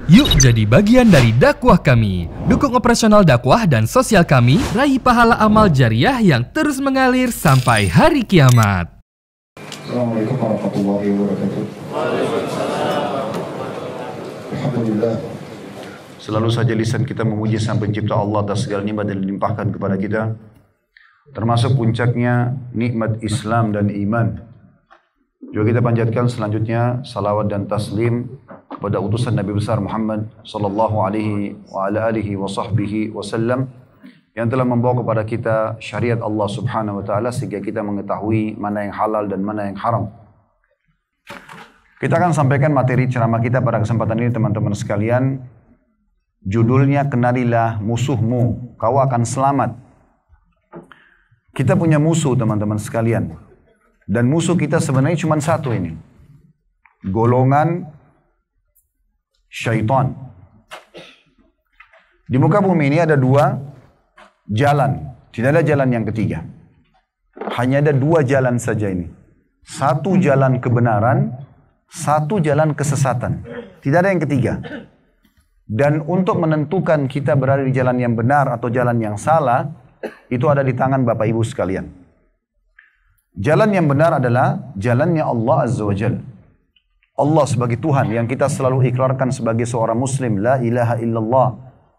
Yuk jadi bagian dari dakwah kami. Dukung operasional dakwah dan sosial kami, raih pahala amal jariah yang terus mengalir sampai hari kiamat. Assalamualaikum warahmatullahi wabarakatuh. Alhamdulillah. Selalu saja lisan kita memuji Sang Pencipta Allah atas segala nikmat yang dilimpahkan kepada kita. Termasuk puncaknya nikmat Islam dan iman. Juga kita panjatkan selanjutnya salawat dan taslim kepada utusan Nabi besar Muhammad sallallahu alaihi wa ala alihi wa sahbihi wasallam yang telah membawa kepada kita syariat Allah Subhanahu wa taala sehingga kita mengetahui mana yang halal dan mana yang haram. Kita akan sampaikan materi ceramah kita pada kesempatan ini teman-teman sekalian. Judulnya kenalilah musuhmu, kau akan selamat. Kita punya musuh teman-teman sekalian. Dan musuh kita sebenarnya cuma satu ini. Golongan syaitan. Di muka bumi ini ada dua jalan. Tidak ada jalan yang ketiga. Hanya ada dua jalan saja ini. Satu jalan kebenaran, satu jalan kesesatan. Tidak ada yang ketiga. Dan untuk menentukan kita berada di jalan yang benar atau jalan yang salah, itu ada di tangan Bapak Ibu sekalian. Jalan yang benar adalah jalannya Allah Azza wa Jalla. Allah sebagai Tuhan yang kita selalu ikrarkan sebagai seorang Muslim. La ilaha illallah.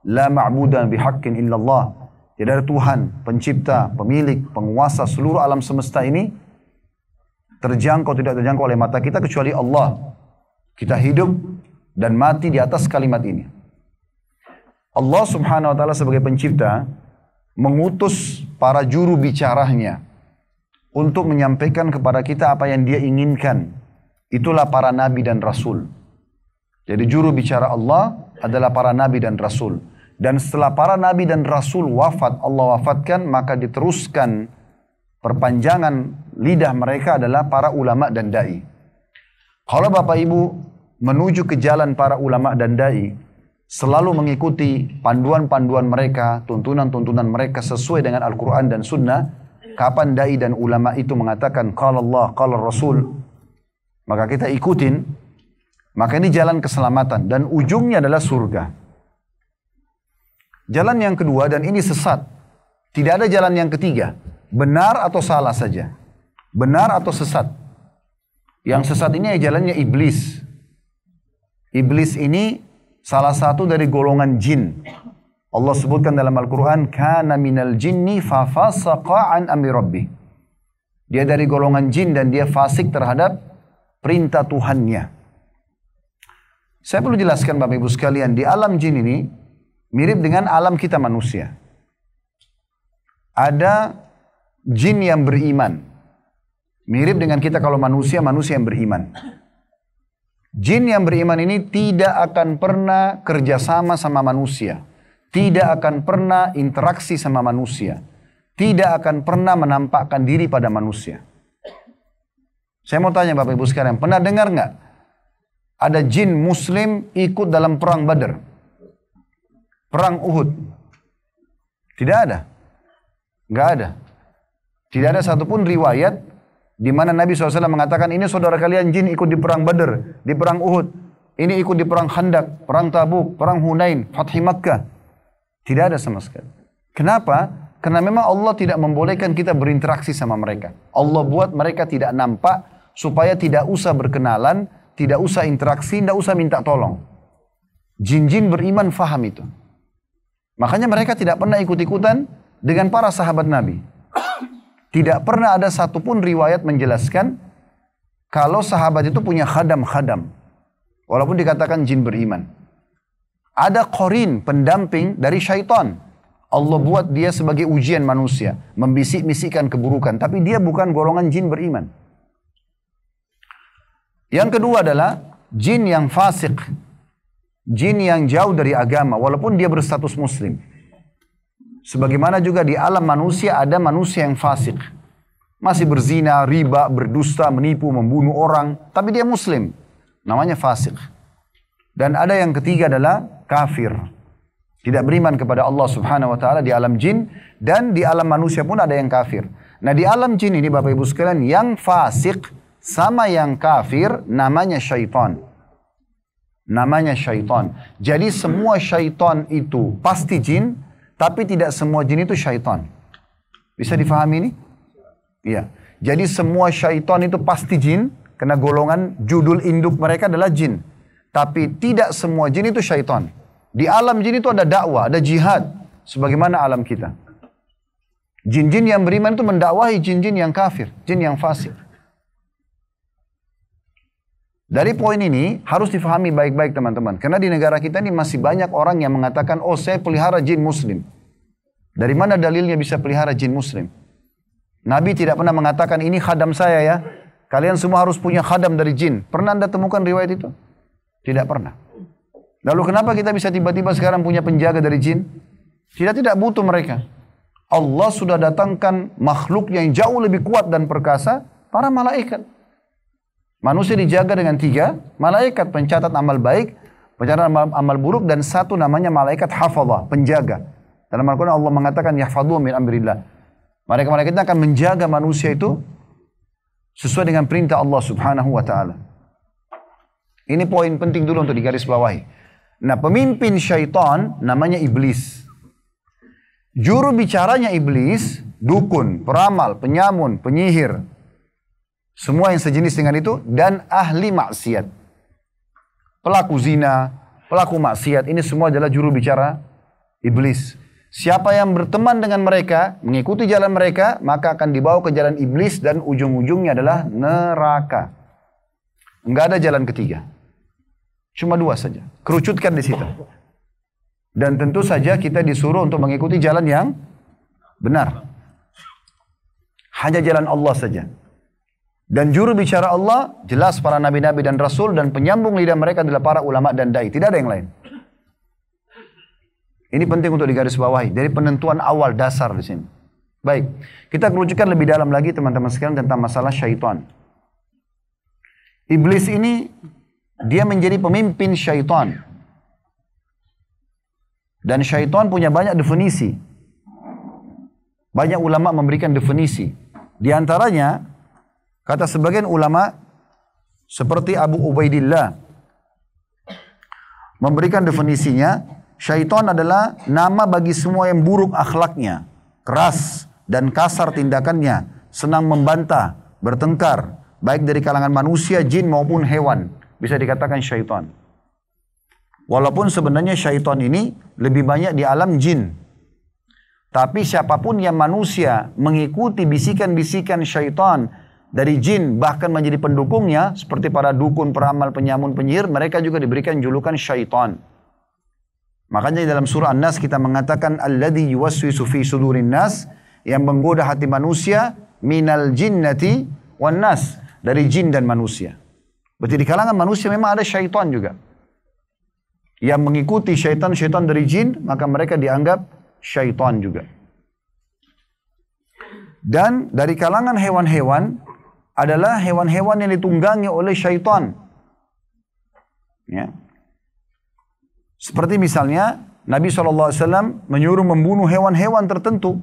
La ma'budan bihaqqin illallah. Tidak ada Tuhan, pencipta, pemilik, penguasa seluruh alam semesta ini. Terjangkau, tidak terjangkau oleh mata kita kecuali Allah. Kita hidup dan mati di atas kalimat ini. Allah Subhanahu wa ta'ala sebagai pencipta mengutus para juru bicaranya untuk menyampaikan kepada kita apa yang dia inginkan. Itulah para nabi dan rasul. Jadi juru bicara Allah adalah para nabi dan rasul. Dan setelah para nabi dan rasul wafat, Allah wafatkan, maka diteruskan perpanjangan lidah mereka adalah para ulama dan da'i. Kalau Bapak Ibu menuju ke jalan para ulama dan da'i, selalu mengikuti panduan-panduan mereka, tuntunan-tuntunan mereka sesuai dengan Al-Quran dan Sunnah. Kapan da'i dan ulama itu mengatakan qala Allah, qala Rasul, maka kita ikutin. Maka ini jalan keselamatan dan ujungnya adalah surga. Jalan yang kedua, dan ini sesat. Tidak ada jalan yang ketiga. Benar atau salah saja. Benar atau sesat. Yang sesat ini jalannya iblis. Iblis ini salah satu dari golongan jin. Allah sebutkan dalam Al-Quran, kana minal jinni fafasaqa an amri rabbih. Dia dari golongan jin dan dia fasik terhadap perintah Tuhannya. Saya perlu jelaskan Bapak Ibu sekalian, di alam jin ini mirip dengan alam kita manusia. Ada jin yang beriman. Mirip dengan kita kalau manusia, manusia yang beriman. Jin yang beriman ini tidak akan pernah kerjasama sama manusia. Tidak akan pernah interaksi sama manusia. Tidak akan pernah menampakkan diri pada manusia. Saya mau tanya Bapak Ibu sekalian, pernah dengar nggak? Ada jin muslim ikut dalam perang Badar? Perang Uhud? Tidak ada. Nggak ada. Tidak ada satupun riwayat di mana Nabi SAW mengatakan, ini saudara kalian jin ikut di perang Badar, di perang Uhud. Ini ikut di perang Khandak, perang Tabuk, perang Hunain, Fathi Makkah. Tidak ada sama sekali. Kenapa? Karena memang Allah tidak membolehkan kita berinteraksi sama mereka. Allah buat mereka tidak nampak supaya tidak usah berkenalan, tidak usah interaksi, tidak usah minta tolong. Jin-jin beriman faham itu. Makanya mereka tidak pernah ikut-ikutan dengan para sahabat Nabi. Tidak pernah ada satupun riwayat menjelaskan kalau sahabat itu punya khadam-khadam. Walaupun dikatakan jin beriman. Ada qarin, pendamping dari syaitan. Allah buat dia sebagai ujian manusia. Membisik-bisikkan keburukan. Tapi dia bukan golongan jin beriman. Yang kedua adalah jin yang fasik. Jin yang jauh dari agama. Walaupun dia berstatus muslim. Sebagaimana juga di alam manusia ada manusia yang fasik. Masih berzina, riba, berdusta, menipu, membunuh orang. Tapi dia muslim. Namanya fasik. Dan ada yang ketiga adalah kafir. Tidak beriman kepada Allah Subhanahu wa ta'ala di alam jin. Dan di alam manusia pun ada yang kafir. Nah di alam jin ini Bapak Ibu sekalian, yang fasik sama yang kafir namanya syaitan. namanya syaitan. Jadi semua syaitan itu pasti jin, tapi tidak semua jin itu syaitan. Bisa difahami ini? Iya. Jadi semua syaitan itu pasti jin, karena golongan judul induk mereka adalah jin. Tapi tidak semua jin itu syaitan. Di alam jin itu ada dakwah, ada jihad. Sebagaimana alam kita. Jin-jin yang beriman itu mendakwahi jin-jin yang kafir, jin yang fasik. Dari poin ini harus difahami baik-baik teman-teman. Karena di negara kita ini masih banyak orang yang mengatakan, oh saya pelihara jin muslim. Dari mana dalilnya bisa pelihara jin muslim? Nabi tidak pernah mengatakan, ini khadam saya ya. Kalian semua harus punya khadam dari jin. Pernah Anda temukan riwayat itu? Tidak pernah. Lalu kenapa kita bisa tiba-tiba sekarang punya penjaga dari jin? Tidak butuh mereka. Allah sudah datangkan makhluk yang jauh lebih kuat dan perkasa, para malaikat. Manusia dijaga dengan 3 malaikat, pencatat amal baik, pencatat amal buruk, dan 1 namanya malaikat hafadhah, penjaga. Dalam Al-Quran Allah mengatakan yahfadhu min amrillah. Malaikat-malaikat akan menjaga manusia itu sesuai dengan perintah Allah Subhanahu wa taala. Ini poin penting dulu untuk digarisbawahi. Nah, pemimpin syaitan namanya iblis. Juru bicaranya iblis, dukun, peramal, penyamun, penyihir. Semua yang sejenis dengan itu, dan ahli maksiat. Pelaku zina, pelaku maksiat, ini semua adalah juru bicara iblis. Siapa yang berteman dengan mereka, mengikuti jalan mereka, maka akan dibawa ke jalan iblis dan ujung-ujungnya adalah neraka. Enggak ada jalan ketiga. Cuma 2 saja. Kerucutkan di situ. Dan tentu saja kita disuruh untuk mengikuti jalan yang benar. Hanya jalan Allah saja. Dan juru bicara Allah, jelas para nabi-nabi dan rasul, dan penyambung lidah mereka adalah para ulama dan dai. Tidak ada yang lain. Ini penting untuk digarisbawahi. Dari penentuan awal dasar di sini. Baik, kita kerucutkan lebih dalam lagi teman-teman sekalian tentang masalah syaitan. Iblis ini, dia menjadi pemimpin syaitan. Dan syaitan punya banyak definisi. Banyak ulama memberikan definisi. Di antaranya, kata sebagian ulama, seperti Abu Ubaidillah, memberikan definisinya, syaitan adalah nama bagi semua yang buruk akhlaknya, keras dan kasar tindakannya, senang membantah, bertengkar, baik dari kalangan manusia, jin maupun hewan. Bisa dikatakan syaitan. Walaupun sebenarnya syaitan ini lebih banyak di alam jin. Tapi siapapun yang manusia mengikuti bisikan-bisikan syaitan dari jin, bahkan menjadi pendukungnya, seperti para dukun, peramal, penyamun, penyihir, mereka juga diberikan julukan syaitan. Makanya dalam surah An-Nas kita mengatakan alladzi yuwaswisu fi sudurin nas, yang menggoda hati manusia, minal jinnati wan nas, dari jin dan manusia. Berarti di kalangan manusia memang ada syaitan juga. Yang mengikuti syaitan-syaitan dari jin, maka mereka dianggap syaitan juga. Dan dari kalangan hewan-hewan adalah hewan-hewan yang ditunggangi oleh syaitan. Ya. Seperti misalnya Nabi SAW menyuruh membunuh hewan-hewan tertentu.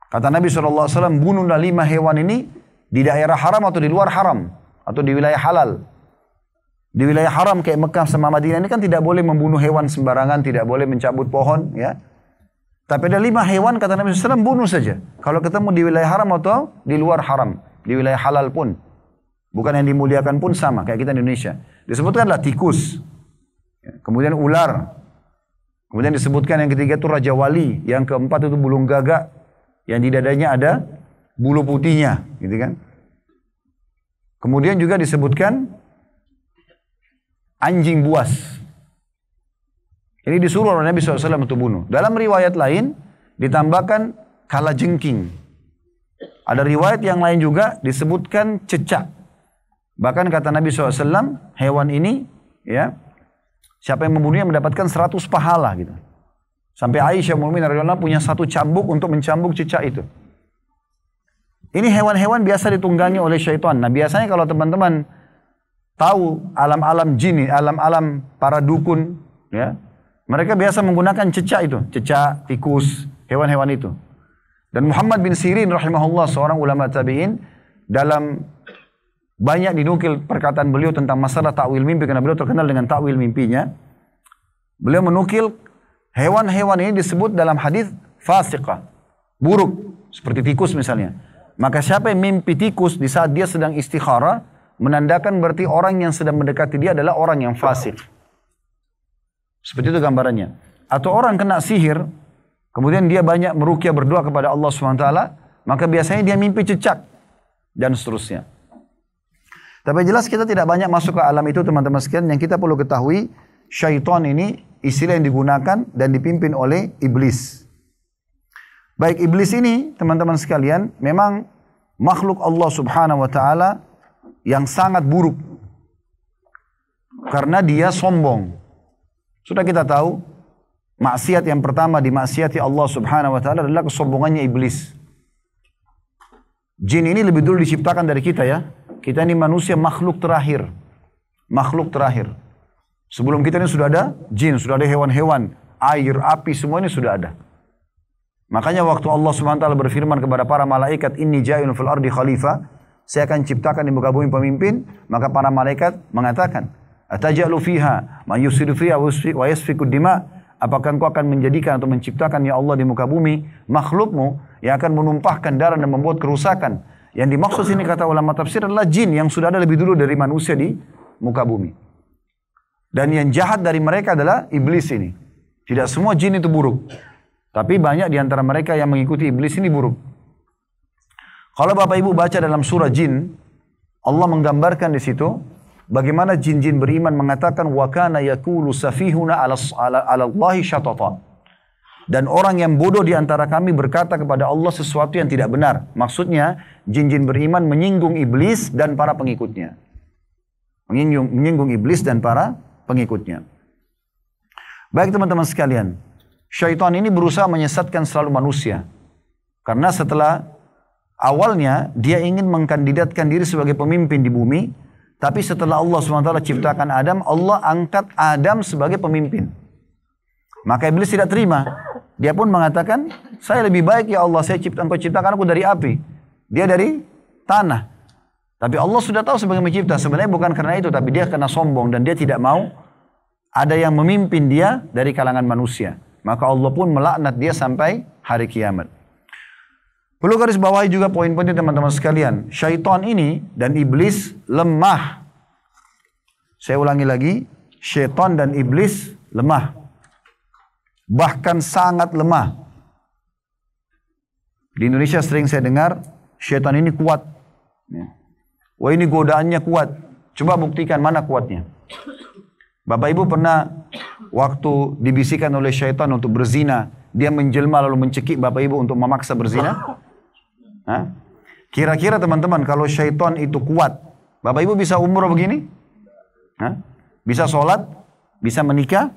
Kata Nabi SAW, bunuhlah 5 hewan ini di daerah haram atau di luar haram, atau di wilayah halal. Di wilayah haram kayak Mekah sama Madinah ini kan tidak boleh membunuh hewan sembarangan, tidak boleh mencabut pohon, ya. Tapi ada 5 hewan kata Nabi SAW, bunuh saja. Kalau ketemu di wilayah haram atau di luar haram, di wilayah halal pun, bukan yang dimuliakan pun sama kayak kita di Indonesia. Disebutkanlah tikus, kemudian ular, kemudian disebutkan yang ketiga itu raja wali, yang keempat itu bulung gagak, yang di dadanya ada bulu putihnya, gitu kan. Kemudian juga disebutkan anjing buas. Ini disuruh oleh Nabi SAW untuk bunuh. Dalam riwayat lain ditambahkan kalajengking. Ada riwayat yang lain juga disebutkan cecak. Bahkan kata Nabi SAW, hewan ini, ya, siapa yang membunuhnya mendapatkan 100 pahala gitu. Sampai Aisyah Mu'minah radhiyallahu anha punya 1 cambuk untuk mencambuk cecak itu. Ini hewan-hewan biasa ditunggangi oleh syaitan. Nah biasanya kalau teman-teman tahu alam-alam jin, alam-alam para dukun, ya, mereka biasa menggunakan cecak itu, cecak, tikus, hewan-hewan itu. Dan Muhammad bin Sirin rahimahullah, seorang ulama tabi'in, dalam Banyak dinukil perkataan beliau tentang masalah takwil mimpi karena beliau terkenal dengan takwil mimpinya. Beliau menukil hewan-hewan ini disebut dalam hadis fasiqah, buruk, seperti tikus misalnya. Maka siapa yang mimpi tikus di saat dia sedang istikharah, menandakan berarti orang yang sedang mendekati dia adalah orang yang fasik. Seperti itu gambarannya. Atau orang kena sihir, kemudian dia banyak meruqyah berdoa kepada Allah SWT, maka biasanya dia mimpi cecak, dan seterusnya. Tapi jelas kita tidak banyak masuk ke alam itu teman-teman sekalian. Yang kita perlu ketahui, syaitan ini istilah yang digunakan dan dipimpin oleh iblis. Baik, iblis ini teman-teman sekalian memang makhluk Allah Subhanahu wa Ta'ala yang sangat buruk. Karena dia sombong. Sudah kita tahu, maksiat yang pertama dimaksiati Allah Subhanahu wa Ta'ala adalah kesombongannya iblis. Jin ini lebih dulu diciptakan dari kita ya. Kita ini manusia makhluk terakhir. Makhluk terakhir. Sebelum kita ini sudah ada jin, sudah ada hewan-hewan, air, api, semua ini sudah ada. Makanya waktu Allah Subhanahu wa Ta'ala berfirman kepada para malaikat, Inni ja'ilun fil ardi khalifah, saya akan ciptakan di muka bumi pemimpin, maka para malaikat mengatakan, Ataja'lu fiha, ma yusidu fiha wa yasfiku dima, apakah engkau akan menjadikan atau menciptakan ya Allah di muka bumi makhlukmu yang akan menumpahkan darah dan membuat kerusakan. Yang dimaksud sini kata ulama tafsir adalah jin yang sudah ada lebih dulu dari manusia di muka bumi. Dan yang jahat dari mereka adalah iblis ini. Tidak semua jin itu buruk. Tapi banyak di antara mereka yang mengikuti iblis ini buruk. Kalau Bapak Ibu baca dalam surah jin, Allah menggambarkan di situ bagaimana jin-jin beriman mengatakan wa kana yaqulu safihuna 'ala Allahi syatata. Dan orang yang bodoh di antara kami berkata kepada Allah sesuatu yang tidak benar. Maksudnya jin-jin beriman menyinggung iblis dan para pengikutnya. Menyinggung iblis dan para pengikutnya. Baik teman-teman sekalian, syaitan ini berusaha menyesatkan selalu manusia. Karena setelah awalnya dia ingin mengkandidatkan diri sebagai pemimpin di bumi, tapi setelah Allah SWT ciptakan Adam, Allah angkat Adam sebagai pemimpin. Maka iblis tidak terima. Dia pun mengatakan, saya lebih baik ya Allah, engkau ciptakan aku dari api. Dia dari tanah. Tapi Allah sudah tahu sebagai mencipta. Sebenarnya bukan karena itu, tapi dia karena sombong dan dia tidak mau ada yang memimpin dia dari kalangan manusia. Maka Allah pun melaknat dia sampai hari kiamat. Perlu garis bawahi juga poin penting teman-teman sekalian. Syaitan ini dan iblis lemah. Saya ulangi lagi. Syaitan dan iblis lemah. Bahkan sangat lemah. Di Indonesia sering saya dengar, syaitan ini kuat. Wah ini godaannya kuat. Coba buktikan mana kuatnya. Bapak Ibu pernah waktu dibisikkan oleh syaitan untuk berzina, dia menjelma lalu mencekik Bapak Ibu untuk memaksa berzina? Kira-kira teman-teman kalau syaitan itu kuat, Bapak Ibu bisa umroh begini? Bisa sholat? Bisa menikah?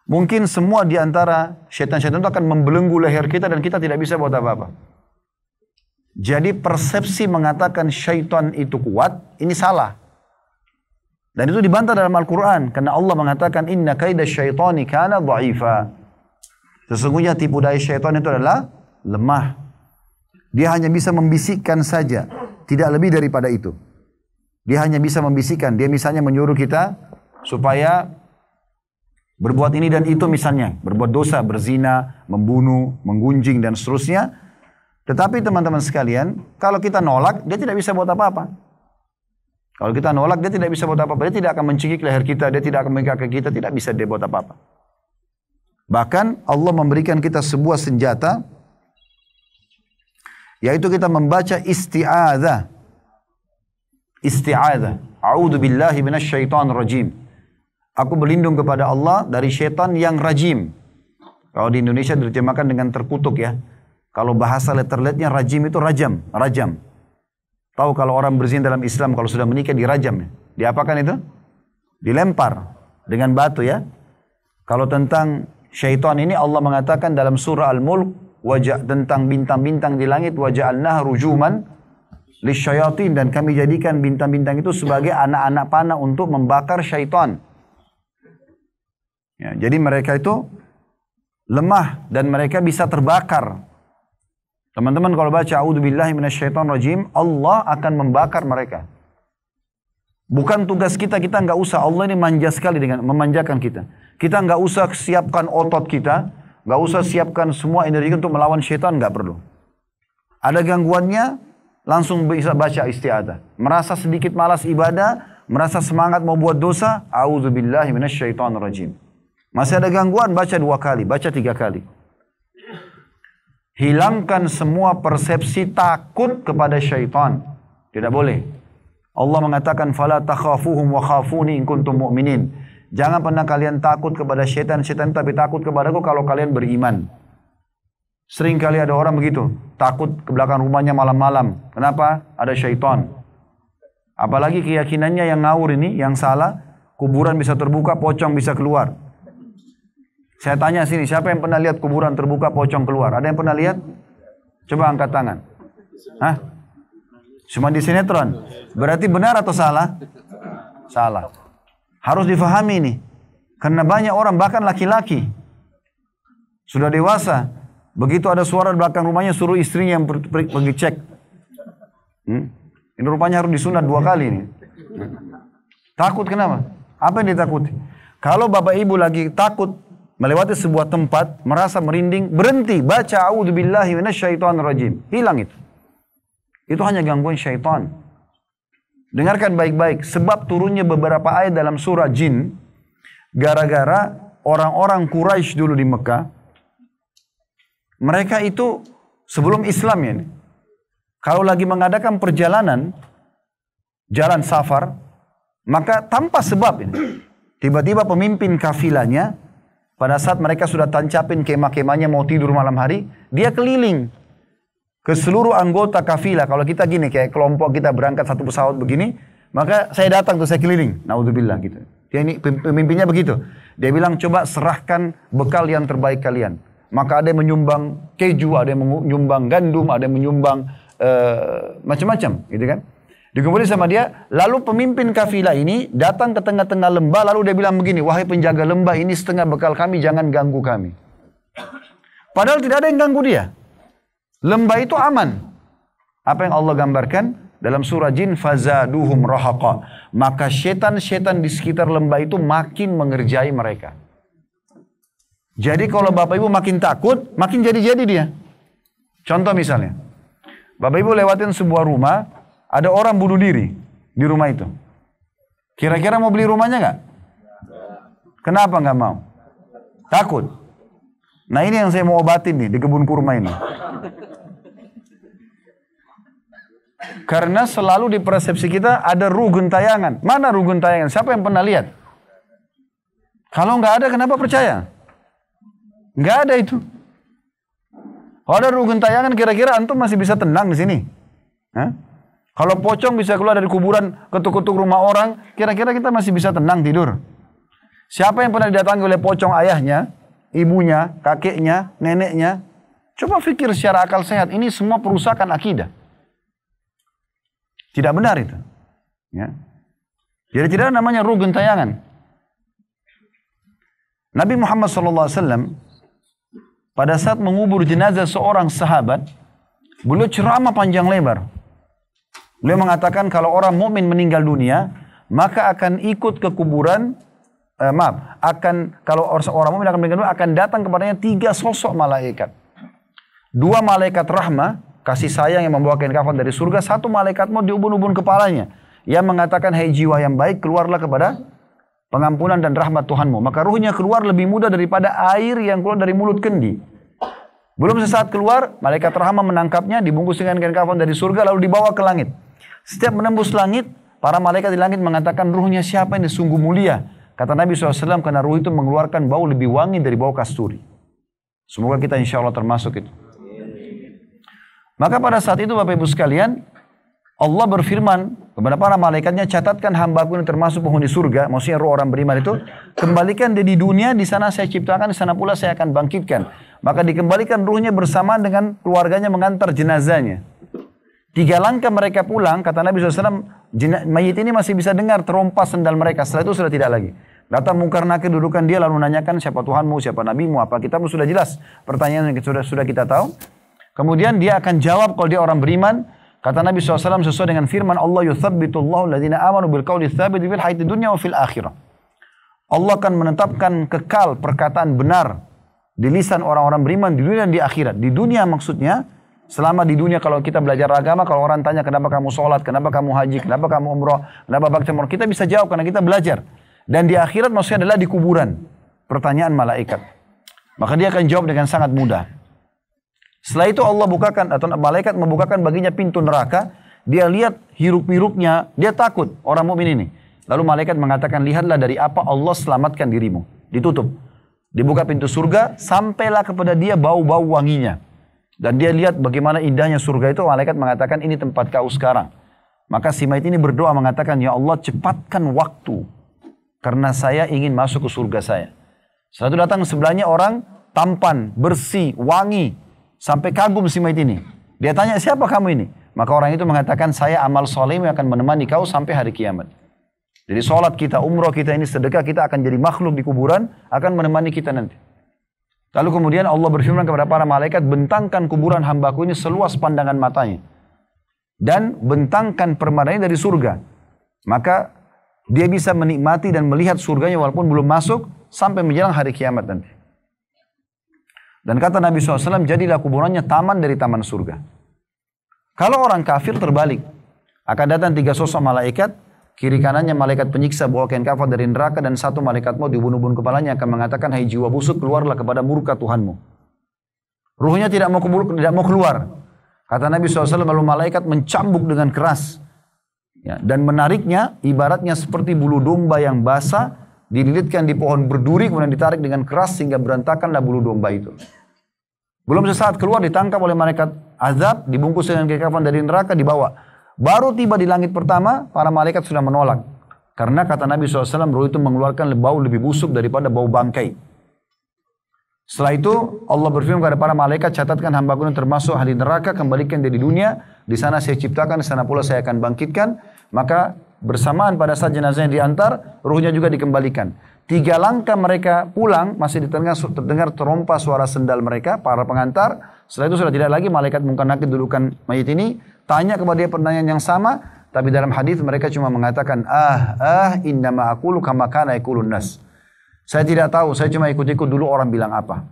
Mungkin semua di antara syaitan-syaitan itu akan membelenggu leher kita dan kita tidak bisa buat apa-apa. Jadi persepsi mengatakan syaitan itu kuat, ini salah. Dan itu dibantah dalam Al-Quran. Karena Allah mengatakan, Inna kaida syaitani kana dha'ifa. Sesungguhnya tipu daya syaitan itu adalah lemah. Dia hanya bisa membisikkan saja. Tidak lebih daripada itu. Dia hanya bisa membisikkan. Dia misalnya menyuruh kita supaya berbuat ini dan itu misalnya. Berbuat dosa, berzina, membunuh, menggunjing dan seterusnya. Tetapi teman-teman sekalian, kalau kita nolak, dia tidak bisa buat apa-apa. Kalau kita nolak, dia tidak bisa buat apa-apa. Dia tidak akan mencekik leher kita, dia tidak akan mengikat kita, tidak bisa dia buat apa-apa. Bahkan Allah memberikan kita sebuah senjata, yaitu kita membaca isti'adzah. Isti'adzah. A'udzu billahi minasyaitonir rajim. Aku berlindung kepada Allah dari syaitan yang rajim. Kalau di Indonesia diterjemahkan dengan terkutuk ya. Kalau bahasa letterletnya rajim itu rajam, rajam. Tahu kalau orang berzina dalam Islam kalau sudah menikah dirajam ya. Diapakan itu? Dilempar dengan batu ya. Kalau tentang syaitan ini Allah mengatakan dalam surah Al-Mulk tentang bintang-bintang di langit waja'alnaha rujuman lisyayatin, dan kami jadikan bintang-bintang itu sebagai anak-anak panah untuk membakar syaitan. Ya, jadi mereka itu lemah dan mereka bisa terbakar. Teman-teman kalau baca a'udzubillahi minasyaitonir rajim, Allah akan membakar mereka. Bukan tugas kita, kita nggak usah. Allah ini manja sekali dengan memanjakan kita. Kita nggak usah siapkan otot kita, nggak usah siapkan semua energi untuk melawan syaitan, nggak perlu. Ada gangguannya, langsung bisa baca isti'adzah. Merasa sedikit malas ibadah, merasa semangat mau buat dosa, a'udzubillahi minasyaitonirrajim. Masih ada gangguan, baca 2 kali, baca 3 kali. Hilangkan semua persepsi takut kepada syaitan. Tidak boleh. Allah mengatakan, fala takhafuhum wa khafuni in kuntum mu'minin. Jangan pernah kalian takut kepada syaitan, tapi takut kepadaku kalau kalian beriman. Sering kali ada orang begitu, takut ke belakang rumahnya malam-malam. Kenapa? Ada syaitan. Apalagi keyakinannya yang ngawur ini, yang salah, kuburan bisa terbuka, pocong bisa keluar. Saya tanya sini, siapa yang pernah lihat kuburan terbuka, pocong keluar? Ada yang pernah lihat? Coba angkat tangan. Hah? Cuma di sinetron. Berarti benar atau salah? Salah. Harus difahami ini. Karena banyak orang, bahkan laki-laki, sudah dewasa, begitu ada suara di belakang rumahnya, suruh istrinya yang pergi cek. Ini rupanya harus disunat 2 kali ini. Takut kenapa? Apa yang ditakuti? Kalau bapak ibu lagi takut melewati sebuah tempat, merasa merinding, berhenti, baca a'udzubillahi minasyaitonirrajim. Hilang itu. Itu hanya gangguan syaitan. Dengarkan baik-baik. Sebab turunnya beberapa ayat dalam surah Jin, gara-gara orang-orang Quraisy dulu di Mekah, mereka itu sebelum Islam ya, kalau lagi mengadakan perjalanan, jalan safar, maka tanpa sebab ini, tiba-tiba pemimpin kafilahnya, pada saat mereka sudah tancapin kemah-kemahnya mau tidur malam hari, dia keliling ke seluruh anggota kafilah. Kalau kita gini, kayak kelompok kita berangkat satu pesawat begini, maka saya datang tuh, saya keliling. Naudzubillah gitu. Dia ini pemimpinnya begitu. Dia bilang, coba serahkan bekal yang terbaik kalian. Maka ada yang menyumbang keju, ada yang menyumbang gandum, ada yang menyumbang macam-macam, gitu kan. Dikumpulin sama dia, lalu pemimpin kafilah ini datang ke tengah-tengah lembah, lalu dia bilang begini, wahai penjaga lembah, ini setengah bekal kami, jangan ganggu kami. Padahal tidak ada yang ganggu dia. Lembah itu aman. Apa yang Allah gambarkan dalam surah Jin, fazaduhum rahaqa. Maka setan-setan di sekitar lembah itu makin mengerjai mereka. Jadi kalau bapak ibu makin takut, makin jadi-jadi dia. Contoh misalnya, bapak ibu lewatin sebuah rumah, ada orang bunuh diri di rumah itu. Kira-kira mau beli rumahnya nggak? Kenapa nggak mau? Takut. Nah ini yang saya mau obatin nih di kebun kurma ini. Karena selalu di persepsi kita ada ruh gentayangan. Mana ruh gentayangan? Siapa yang pernah lihat? Kalau nggak ada, kenapa percaya? Nggak ada itu. Kalau ada ruh gentayangan, kira-kira antum masih bisa tenang di sini? Hah? Kalau pocong bisa keluar dari kuburan, ketuk-ketuk rumah orang, kira-kira kita masih bisa tenang tidur? Siapa yang pernah didatangi oleh pocong ayahnya, ibunya, kakeknya, neneknya? Coba pikir secara akal sehat, ini semua perusakan akidah. Tidak benar itu. Ya. Jadi tidak ada namanya ruh gentayangan. Nabi Muhammad SAW pada saat mengubur jenazah seorang sahabat, beliau ceramah panjang lebar. Beliau mengatakan kalau orang mukmin meninggal dunia, maka akan ikut ke kuburan, kalau orang mukmin akan meninggal dunia, akan datang kepadanya 3 sosok malaikat. 2 malaikat rahmah, kasih sayang yang membawa kain kafan dari surga. 1 malaikat mau diubun-ubun kepalanya, yang mengatakan, hai jiwa yang baik, keluarlah kepada pengampunan dan rahmat Tuhanmu. Maka ruhnya keluar lebih mudah daripada air yang keluar dari mulut kendi. Belum sesaat keluar, malaikat rahmah menangkapnya, dibungkus dengan kain kafan dari surga, lalu dibawa ke langit. Setiap menembus langit, para malaikat di langit mengatakan, ruhnya siapa ini, sungguh mulia. Kata Nabi SAW, karena ruh itu mengeluarkan bau lebih wangi dari bau kasturi. Semoga kita insya Allah termasuk itu. Maka pada saat itu Bapak Ibu sekalian, Allah berfirman kepada para malaikatnya, catatkan hambaku ini termasuk penghuni surga, maksudnya roh orang beriman itu, kembalikan dia di dunia, di sana saya ciptakan, di sana pula saya akan bangkitkan. Maka dikembalikan ruhnya bersama dengan keluarganya mengantar jenazahnya. 3 langkah mereka pulang, kata Nabi SAW, mayit ini masih bisa dengar terompas sendal mereka, setelah itu sudah tidak lagi. Datang mungkar nakir, dudukan dia, lalu nanyakan siapa Tuhanmu, siapa Nabimu, apa kitabmu, sudah jelas. Pertanyaan yang sudah kita tahu. Kemudian dia akan jawab kalau dia orang beriman, Kata Nabi SAW sesuai dengan firman Allah, yuthabbitullahu alladhina amanu bil qawli tsabit fil hayati dunya wa fil akhirah. Allah akan menetapkan kekal perkataan benar di lisan orang-orang beriman di dunia dan di akhirat. Di dunia maksudnya, selama di dunia kalau kita belajar agama, kalau orang tanya kenapa kamu sholat, kenapa kamu haji, kenapa kamu umroh, kenapa bakti umroh, kita bisa jawab karena kita belajar. Dan di akhirat maksudnya adalah di kuburan. Pertanyaan malaikat. Maka dia akan jawab dengan sangat mudah. Setelah itu Allah bukakan, atau malaikat membukakan baginya pintu neraka. Dia lihat hiruk-hiruknya, dia takut orang mukmin ini. Lalu malaikat mengatakan, lihatlah dari apa Allah selamatkan dirimu. Ditutup. Dibuka pintu surga, sampailah kepada dia bau-bau wanginya. Dan dia lihat bagaimana indahnya surga itu. Malaikat mengatakan, ini tempat kau sekarang. Maka si mayit ini berdoa mengatakan, ya Allah cepatkan waktu. Karena saya ingin masuk ke surga saya. Setelah itu datang sebelahnya orang tampan, bersih, wangi. Sampai kagum si mayit ini. Dia tanya, siapa kamu ini? Maka orang itu mengatakan, saya amal soleh yang akan menemani kau sampai hari kiamat. Jadi sholat kita, umroh kita ini, sedekah kita akan jadi makhluk di kuburan, akan menemani kita nanti. Lalu kemudian Allah berfirman kepada para malaikat, bentangkan kuburan hambaku ini seluas pandangan matanya. Dan bentangkan permadani dari surga. Maka dia bisa menikmati dan melihat surganya walaupun belum masuk, sampai menjelang hari kiamat nanti. Dan kata Nabi SAW, jadilah kuburannya taman dari taman surga. Kalau orang kafir terbalik. Akan datang 3 sosok malaikat. Kiri kanannya malaikat penyiksa bawa kain kafan dari neraka. Dan 1 malaikat maut dibunuh-bunuh kepalanya akan mengatakan, hai jiwa busuk, keluarlah kepada murka Tuhanmu. Ruhnya tidak mau keluar. Kata Nabi SAW, lalu malaikat mencambuk dengan keras. Ya, dan menariknya ibaratnya seperti bulu domba yang basah. Dililitkan di pohon berduri, kemudian ditarik dengan keras sehingga berantakanlah bulu domba itu. Belum sesaat keluar ditangkap oleh malaikat azab, dibungkus dengan kain kafan dari neraka, dibawa. Baru tiba di langit pertama, para malaikat sudah menolak. Karena kata Nabi SAW, ruh itu mengeluarkan bau lebih busuk daripada bau bangkai. Setelah itu Allah berfirman kepada para malaikat, catatkan hambaku yang termasuk ahli neraka, kembalikan dia di dunia. Di sana saya ciptakan, di sana pula saya akan bangkitkan. Maka bersamaan pada saat jenazahnya diantar, ruhnya juga dikembalikan. 3 langkah mereka pulang, masih terdengar terompa suara sendal mereka, para pengantar. Setelah itu sudah tidak lagi malaikat mungkar nakir dudukan mayit ini. Tanya kepada dia pertanyaan yang sama, tapi dalam hadis mereka cuma mengatakan, innama aqulu kama kana yaqulun nas. Saya tidak tahu, saya cuma ikut-ikut dulu orang bilang apa.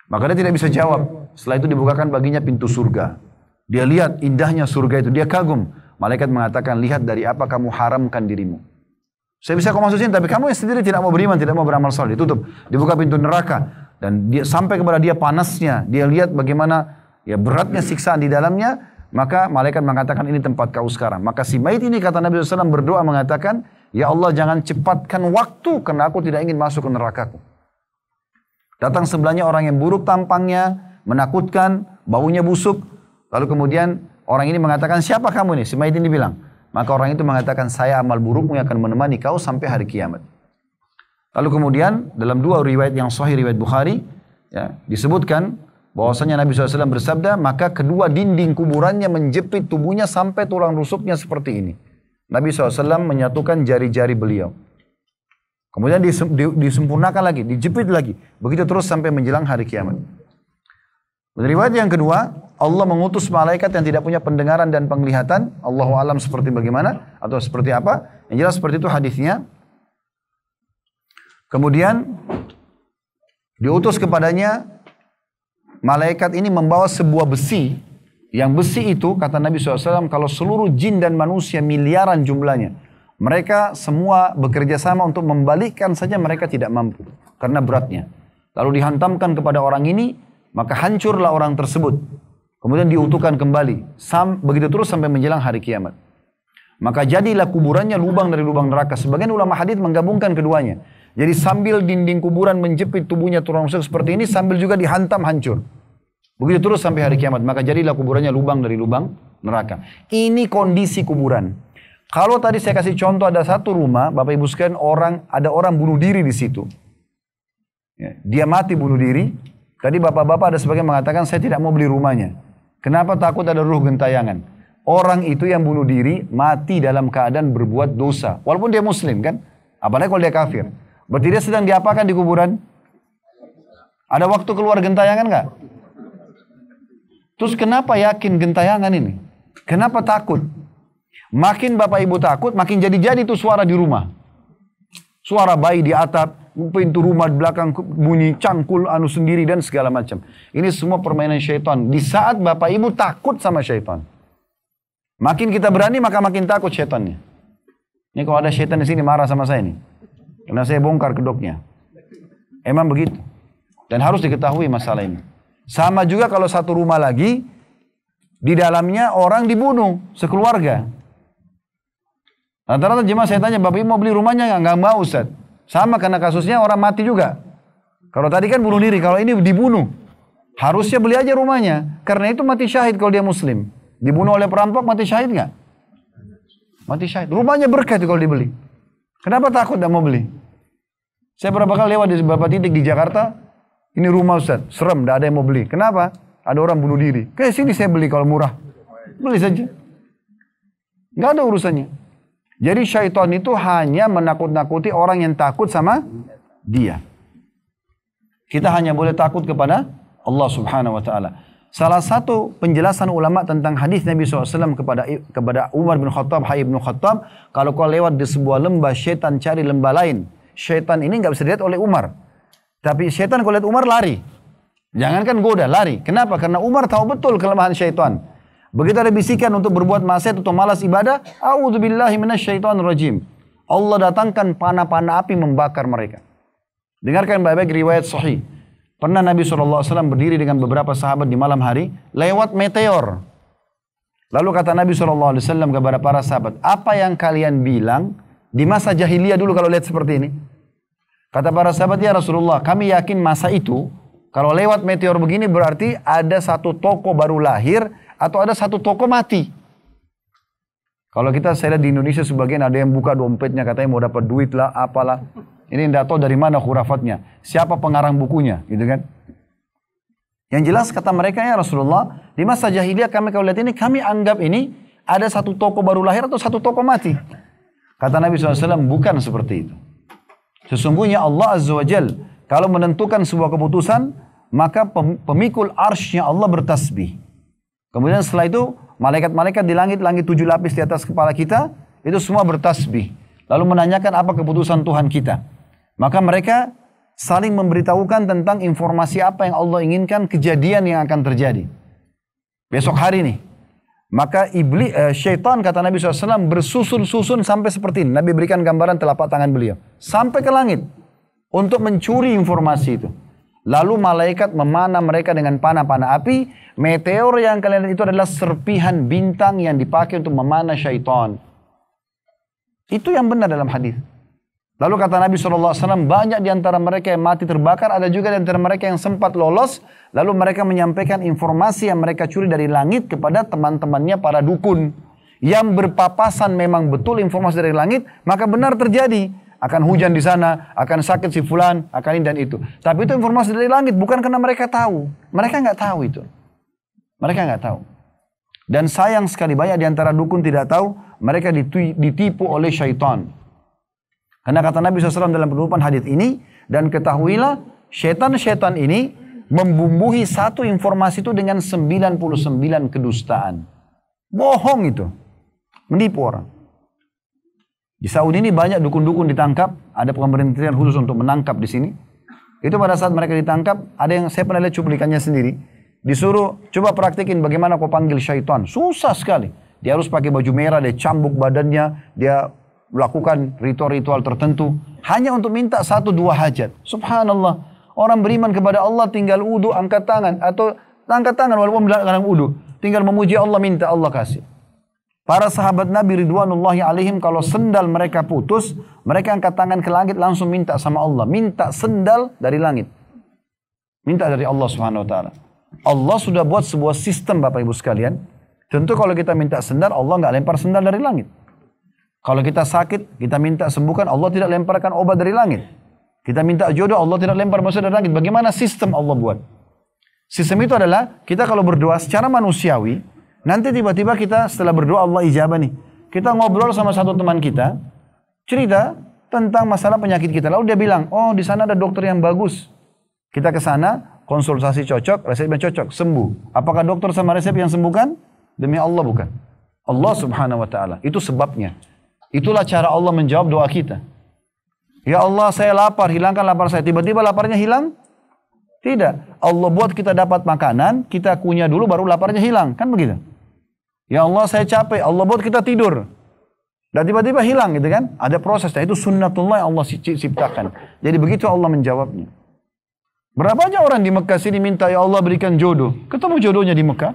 Maka dia tidak bisa jawab. Setelah itu dibukakan baginya pintu surga. Dia lihat indahnya surga itu, dia kagum. Malaikat mengatakan, lihat dari apa kamu haramkan dirimu. Saya bisa kau masukin, tapi kamu yang sendiri tidak mau beriman, tidak mau beramal saleh. Ditutup, dibuka pintu neraka. Dan dia sampai kepada dia panasnya. Dia lihat bagaimana ya beratnya siksaan di dalamnya. Maka malaikat mengatakan, ini tempat kau sekarang. Maka si mayit ini, kata Nabi SAW, berdoa mengatakan, ya Allah jangan cepatkan waktu, karena aku tidak ingin masuk ke nerakaku. Datang sebelahnya orang yang buruk tampangnya, menakutkan, baunya busuk. Lalu kemudian orang ini mengatakan, siapa kamu ini? Si mayit ini bilang. Maka orang itu mengatakan, saya amal burukmu yang akan menemani kau sampai hari kiamat. Lalu kemudian dalam 2 riwayat yang sahih, riwayat Bukhari, ya, disebutkan bahwasanya Nabi SAW bersabda, maka kedua dinding kuburannya menjepit tubuhnya sampai tulang rusuknya seperti ini. Nabi SAW menyatukan jari-jari beliau. Kemudian disempurnakan lagi, dijepit lagi. Begitu terus sampai menjelang hari kiamat. Riwayat yang kedua, Allah mengutus malaikat yang tidak punya pendengaran dan penglihatan. Allahu alam seperti bagaimana atau seperti apa. Yang jelas seperti itu hadisnya. Kemudian diutus kepadanya malaikat ini membawa sebuah besi. Yang besi itu kata Nabi SAW, kalau seluruh jin dan manusia miliaran jumlahnya, mereka semua bekerja sama untuk membalikkan saja, mereka tidak mampu karena beratnya. Lalu dihantamkan kepada orang ini, maka hancurlah orang tersebut. Kemudian diutuhkan kembali. Begitu terus sampai menjelang hari kiamat. Maka jadilah kuburannya lubang dari lubang neraka. Sebagian ulama hadis menggabungkan keduanya. Jadi sambil dinding kuburan menjepit tubuhnya tulang rusuk seperti ini, sambil juga dihantam hancur. Begitu terus sampai hari kiamat. Maka jadilah kuburannya lubang dari lubang neraka. Ini kondisi kuburan. Kalau tadi saya kasih contoh ada satu rumah, Bapak Ibu sekalian, ada orang bunuh diri di situ. Ya, dia mati bunuh diri. Tadi bapak-bapak ada sebagian mengatakan, saya tidak mau beli rumahnya. Kenapa? Takut ada ruh gentayangan. Orang itu yang bunuh diri mati dalam keadaan berbuat dosa. Walaupun dia muslim kan. Apalagi kalau dia kafir. Berarti dia sedang diapakan di kuburan? Ada waktu keluar gentayangan nggak? Terus kenapa yakin gentayangan ini? Kenapa takut? Makin bapak ibu takut, makin jadi-jadi tuh suara di rumah. Suara bayi di atap, pintu rumah di belakang bunyi cangkul anu sendiri dan segala macam. Ini semua permainan syaitan. Di saat bapak ibu takut sama syaitan. Makin kita berani maka makin takut syaitannya. Ini kalau ada syaitan di sini marah sama saya nih. Karena saya bongkar kedoknya. Emang begitu. Dan harus diketahui masalah ini. Sama juga kalau satu rumah lagi, di dalamnya orang dibunuh sekeluarga. Rata-rata jemaah saya tanya, Bapak Ibu mau beli rumahnya nggak mau Ustaz. Sama karena kasusnya orang mati juga. Kalau tadi kan bunuh diri, kalau ini dibunuh. Harusnya beli aja rumahnya. Karena itu mati syahid kalau dia muslim. Dibunuh oleh perampok mati syahid nggak? Mati syahid. Rumahnya berkah itu kalau dibeli. Kenapa takut nggak mau beli? Saya berapa kali lewat di beberapa titik di Jakarta. Ini rumah Ustaz, serem, nggak ada yang mau beli. Kenapa? Ada orang bunuh diri. Kayak sini saya beli kalau murah. Beli saja. Nggak ada urusannya. Jadi syaitan itu hanya menakut-nakuti orang yang takut sama dia. Kita hanya boleh takut kepada Allah Subhanahu wa taala. Salah satu penjelasan ulama tentang hadis Nabi SAW kepada Umar bin Khattab, Hai bin Khattab, kalau kau lewat di sebuah lembah, syaitan cari lembah lain. Syaitan ini nggak bisa dilihat oleh Umar. Tapi syaitan kalau lihat Umar lari. Jangankan goda, lari. Kenapa? Karena Umar tahu betul kelemahan syaitan. Begitu ada bisikan untuk berbuat maksiat atau malas ibadah, a'udzubillahi minasyaitonirrajim. Allah datangkan panah-panah api membakar mereka. Dengarkan baik-baik riwayat sahih. Pernah Nabi SAW berdiri dengan beberapa sahabat di malam hari, lewat meteor. Lalu kata Nabi SAW kepada para sahabat, apa yang kalian bilang di masa jahiliyah dulu kalau lihat seperti ini? Kata para sahabat, ya Rasulullah, kami yakin masa itu, kalau lewat meteor begini berarti ada satu toko baru lahir, atau ada satu toko mati. Kalau saya lihat di Indonesia sebagian ada yang buka dompetnya katanya mau dapat duit lah, apalah. Ini tidak tahu dari mana khurafatnya. Siapa pengarang bukunya, gitu kan? Yang jelas kata mereka, ya Rasulullah, di masa jahiliyah kami kalau lihat ini, kami anggap ini ada satu toko baru lahir atau satu toko mati. Kata Nabi SAW, bukan seperti itu. Sesungguhnya Allah Azza wa Jal, kalau menentukan sebuah keputusan, maka pemikul arsy-Nya Allah bertasbih. Kemudian setelah itu, malaikat-malaikat di langit 7 lapis di atas kepala kita, itu semua bertasbih. Lalu menanyakan apa keputusan Tuhan kita. Maka mereka saling memberitahukan tentang informasi apa yang Allah inginkan, kejadian yang akan terjadi. Besok hari nih. Maka syaitan kata Nabi SAW bersusun-susun sampai seperti ini. Nabi berikan gambaran telapak tangan beliau. Sampai ke langit. Untuk mencuri informasi itu. Lalu malaikat memanah mereka dengan panah-panah api. Meteor yang kalian lihat itu adalah serpihan bintang yang dipakai untuk memanah syaitan. Itu yang benar dalam hadis. Lalu kata Nabi SAW, banyak di antara mereka yang mati terbakar. Ada juga di antara mereka yang sempat lolos. Lalu mereka menyampaikan informasi yang mereka curi dari langit kepada teman-temannya para dukun. Yang berpapasan memang betul informasi dari langit. Maka benar terjadi. Akan hujan di sana, akan sakit si fulan, akan ini dan itu. Tapi itu informasi dari langit, bukan karena mereka tahu. Mereka nggak tahu itu. Mereka nggak tahu. Dan sayang sekali banyak di antara dukun tidak tahu, mereka ditipu oleh syaitan. Karena kata Nabi SAW dalam penutupan hadis ini, dan ketahuilah, syaitan-syaitan ini membumbuhi satu informasi itu dengan 99 kedustaan. Bohong itu. Menipu orang. Di Saudi ini banyak dukun-dukun ditangkap, ada pemerintahan khusus untuk menangkap di sini. Itu pada saat mereka ditangkap, ada yang saya pernah lihat cuplikannya sendiri. Disuruh, coba praktikin bagaimana kau panggil syaitan. Susah sekali. Dia harus pakai baju merah, dia cambuk badannya, dia melakukan ritual-ritual tertentu. Hanya untuk minta 1-2 hajat. Subhanallah. Orang beriman kepada Allah tinggal wudu, angkat tangan. Atau angkat tangan walaupun dalam wudu. Tinggal memuji Allah, minta Allah kasih. Para sahabat Nabi Ridwanullahi alaihim kalau sendal mereka putus, mereka angkat tangan ke langit langsung minta sama Allah. Minta sendal dari langit. Minta dari Allah Subhanahu wa taala. Allah sudah buat sebuah sistem Bapak Ibu sekalian. Tentu kalau kita minta sendal, Allah nggak lempar sendal dari langit. Kalau kita sakit, kita minta sembuhkan, Allah tidak lemparkan obat dari langit. Kita minta jodoh, Allah tidak lempar manusia dari langit. Bagaimana sistem Allah buat? Sistem itu adalah kita kalau berdoa secara manusiawi, nanti tiba-tiba kita setelah berdoa Allah ijabah nih. Kita ngobrol sama satu teman kita, cerita tentang masalah penyakit kita. Lalu dia bilang, oh di sana ada dokter yang bagus. Kita ke sana, konsultasi cocok, resep yang cocok, sembuh. Apakah dokter sama resep yang sembuhkan? Demi Allah bukan. Allah subhanahu wa ta'ala. Itu sebabnya. Itulah cara Allah menjawab doa kita. Ya Allah, saya lapar, hilangkan lapar saya. Tiba-tiba laparnya hilang? Tidak. Allah buat kita dapat makanan, kita kunyah dulu baru laparnya hilang. Kan begitu? Ya Allah, saya capek. Allah buat kita tidur. Dan tiba-tiba hilang gitu kan? Ada prosesnya. Itu sunnatullah yang Allah ciptakan. Jadi begitu Allah menjawabnya. Berapa aja orang di Mekah sini minta, ya Allah berikan jodoh. Ketemu jodohnya di Mekah.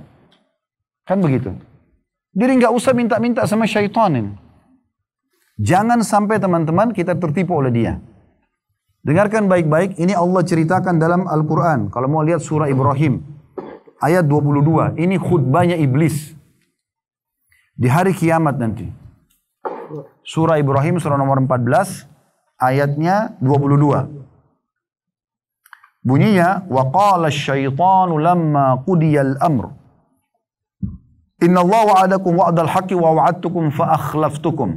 Kan begitu. Jadi nggak usah minta-minta sama syaitan ini. Jangan sampai teman-teman kita tertipu oleh dia. Dengarkan baik-baik, ini Allah ceritakan dalam Al-Quran. Kalau mau lihat surah Ibrahim, ayat 22. Ini khutbahnya iblis. Di hari kiamat nanti. Surah Ibrahim, surah nomor 14, ayatnya 22. Bunyinya, وَقَالَ الشَّيْطَانُ لَمَّا قُدِيَ الْأَمْرُ إِنَّ اللَّهَ وَعَدَكُمْ وَعْدَ الْحَقِّ وَوَعَدْتُكُمْ فَأَخْلَفْتُكُمْ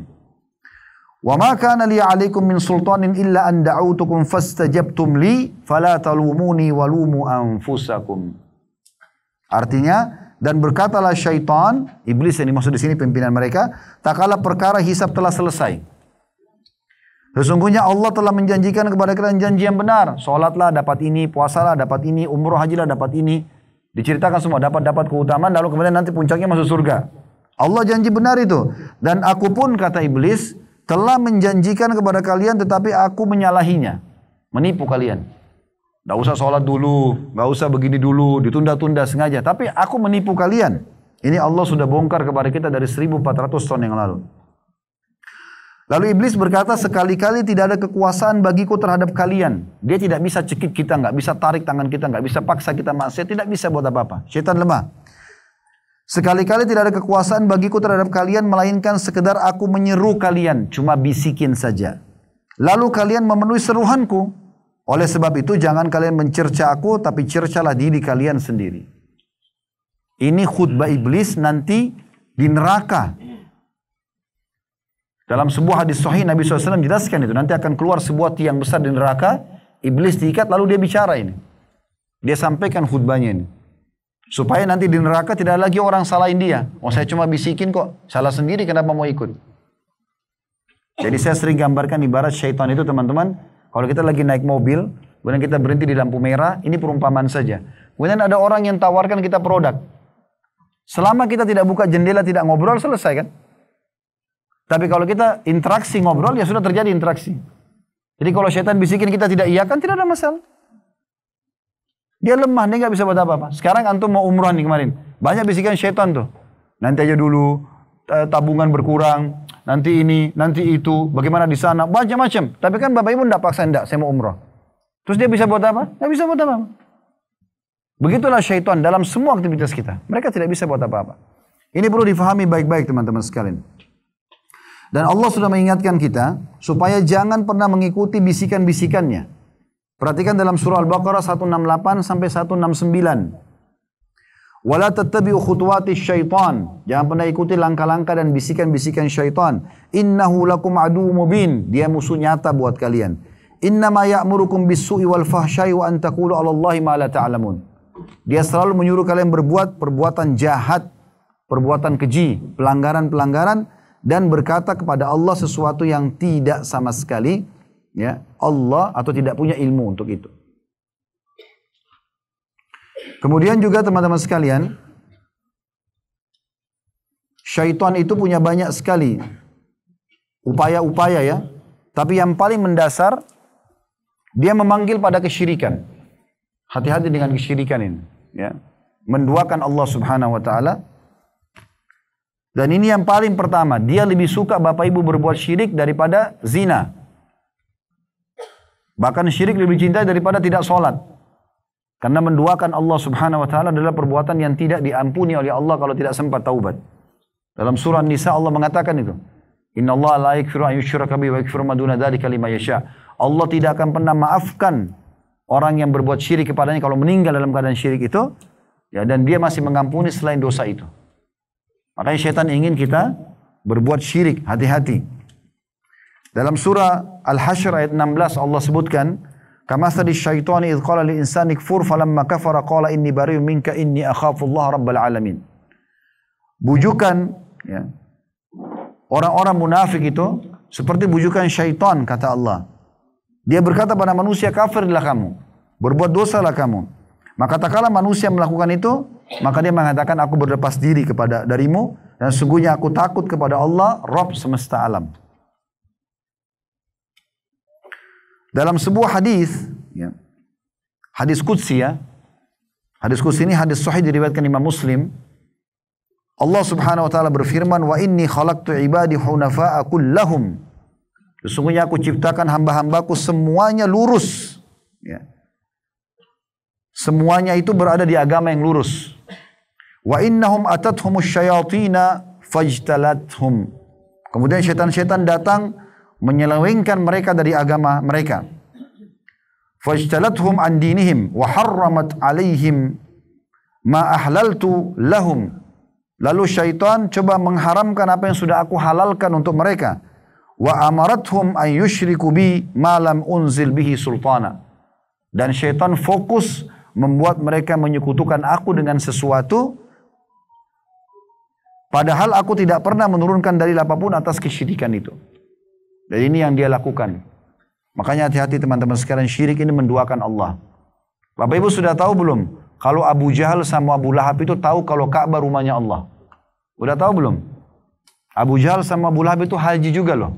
وَمَا كَانَ لِي عَلَيْكُمْ مِنْ سُلْطَانٍ إِلَّا أَنْ دَعَوْتُكُمْ فَاسْتَجَبْتُمْ لِي فَلَا تَلُومُونِي وَلُومُوا أَنفُسَكُمْ. Artinya, dan berkatalah syaitan, iblis yang dimaksud di sini pimpinan mereka, tak kala perkara hisab telah selesai. Sesungguhnya Allah telah menjanjikan kepada kalian janji yang benar. Salatlah dapat ini, puasalah dapat ini, umroh hajilah dapat ini. Diceritakan semua, dapat keutamaan, lalu kemudian nanti puncaknya masuk surga. Allah janji benar itu. Dan aku pun, kata iblis, telah menjanjikan kepada kalian tetapi aku menyalahinya. Menipu kalian. Gak usah sholat dulu, gak usah begini dulu, ditunda-tunda sengaja. Tapi aku menipu kalian. Ini Allah sudah bongkar kepada kita dari 1400 tahun yang lalu. Lalu iblis berkata, sekali-kali tidak ada kekuasaan bagiku terhadap kalian. Dia tidak bisa cekik kita, gak bisa tarik tangan kita, gak bisa paksa kita maksiat, tidak bisa buat apa-apa. Syaitan lemah. Sekali-kali tidak ada kekuasaan bagiku terhadap kalian, melainkan sekedar aku menyeru kalian, cuma bisikin saja. Lalu kalian memenuhi seruhanku. Oleh sebab itu jangan kalian mencerca aku, tapi cercalah diri kalian sendiri. Ini khutbah iblis nanti di neraka. Dalam sebuah hadis sahih Nabi SAW jelaskan itu. Nanti akan keluar sebuah tiang besar di neraka, iblis diikat lalu dia bicara ini. Dia sampaikan khutbahnya ini. Supaya nanti di neraka tidak lagi orang salahin dia. Oh saya cuma bisikin kok. Salah sendiri kenapa mau ikut. Jadi saya sering gambarkan ibarat syaitan itu teman-teman. Kalau kita lagi naik mobil. Kemudian kita berhenti di lampu merah. Ini perumpamaan saja. Kemudian ada orang yang tawarkan kita produk. Selama kita tidak buka jendela, tidak ngobrol, selesai kan. Tapi kalau kita interaksi ngobrol, ya sudah terjadi interaksi. Jadi kalau syaitan bisikin kita tidak iya kan tidak ada masalah. Dia lemah, dia nggak bisa buat apa-apa. Sekarang antum mau umrah nih kemarin. Banyak bisikan syaitan tuh. Nanti aja dulu, tabungan berkurang, nanti ini, nanti itu, bagaimana di sana, macam-macam. Tapi kan Bapak Ibu tidak paksa, enggak, saya mau umrah. Terus dia bisa buat apa? Nggak bisa buat apa-apa. Begitulah syaitan dalam semua aktivitas kita. Mereka tidak bisa buat apa-apa. Ini perlu difahami baik-baik teman-teman sekalian. Dan Allah sudah mengingatkan kita, supaya jangan pernah mengikuti bisikan-bisikannya. Perhatikan dalam surah Al-Baqarah 168 sampai 169. Wala tattabi'u khutuwatis syaitan. Jangan pernah ikuti langkah-langkah dan bisikan-bisikan syaitan. Innahu lakum adu mubin. Dia musuh nyata buat kalian. Innama ya'murukum bis-su'i wal fahsyai wa an taqulu 'ala Allahi ma la ta'lamun. Dia selalu menyuruh kalian berbuat perbuatan jahat, perbuatan keji, pelanggaran-pelanggaran, dan berkata kepada Allah sesuatu yang tidak sama sekali ya Allah atau tidak punya ilmu untuk itu. Kemudian juga teman-teman sekalian, syaitan itu punya banyak sekali upaya-upaya ya. Tapi yang paling mendasar, dia memanggil pada kesyirikan. Hati-hati dengan kesyirikan ini ya. Menduakan Allah Subhanahu wa taala. Dan ini yang paling pertama, dia lebih suka Bapak Ibu berbuat syirik daripada zina. Bahkan syirik lebih cintai daripada tidak sholat. Karena menduakan Allah Subhanahu wa taala adalah perbuatan yang tidak diampuni oleh Allah kalau tidak sempat taubat. Dalam surah Nisa Allah mengatakan itu. Innallaha la yaghfiru an yushraka bihi wa yaghfiru ma duna dzalika liman yasha. Allah tidak akan pernah maafkan orang yang berbuat syirik kepadanya kalau meninggal dalam keadaan syirik itu, ya, dan dia masih mengampuni selain dosa itu. Makanya syaitan ingin kita berbuat syirik, hati-hati. Dalam surah Al-Hasyr ayat 16 Allah sebutkan, kamathali syaitani idh qala lil insani kfur falamma kafara qala inni bari'un minka inni akhafu Allah rabbal alamin. bujukan ya, orang-orang munafik itu seperti bujukan syaitan, kata Allah. Dia berkata pada manusia, kafirlah kamu, berbuat dosalah kamu. Maka tak kala manusia melakukan itu, maka dia mengatakan, aku berlepas diri darimu, dan sesungguhnya aku takut kepada Allah, Rabb semesta alam. Dalam sebuah hadis, ya, hadis qudsi ya, hadis qudsi ini hadis sahih diriwayatkan Imam Muslim. Allah Subhanahu wa taala berfirman, "Wa inni khalaqtu ibadi hunafa'a kullahum." Sesungguhnya aku ciptakan hamba-hambaku semuanya lurus. Ya. Semuanya itu berada di agama yang lurus. Wa innahum atathumus syayatina fajtalathum. Kemudian syaitan-syaitan datang menyelewengkan mereka dari agama mereka. Fajtalathum an dinihim wa harramat alaihim ma ahlaltu lahum. Lalu syaitan coba mengharamkan apa yang sudah aku halalkan untuk mereka. Wa amarathum an yushriku bi ma lam unzil bihi sultana. Dan syaitan fokus membuat mereka menyekutukan aku dengan sesuatu padahal aku tidak pernah menurunkan dalil apapun atas kesyirikan itu. Dan ini yang dia lakukan. Makanya hati-hati teman-teman sekalian, syirik ini menduakan Allah. Bapak Ibu sudah tahu belum? Kalau Abu Jahal sama Abu Lahab itu tahu kalau Ka'bah rumahnya Allah. Udah tahu belum? Abu Jahal sama Abu Lahab itu haji juga loh.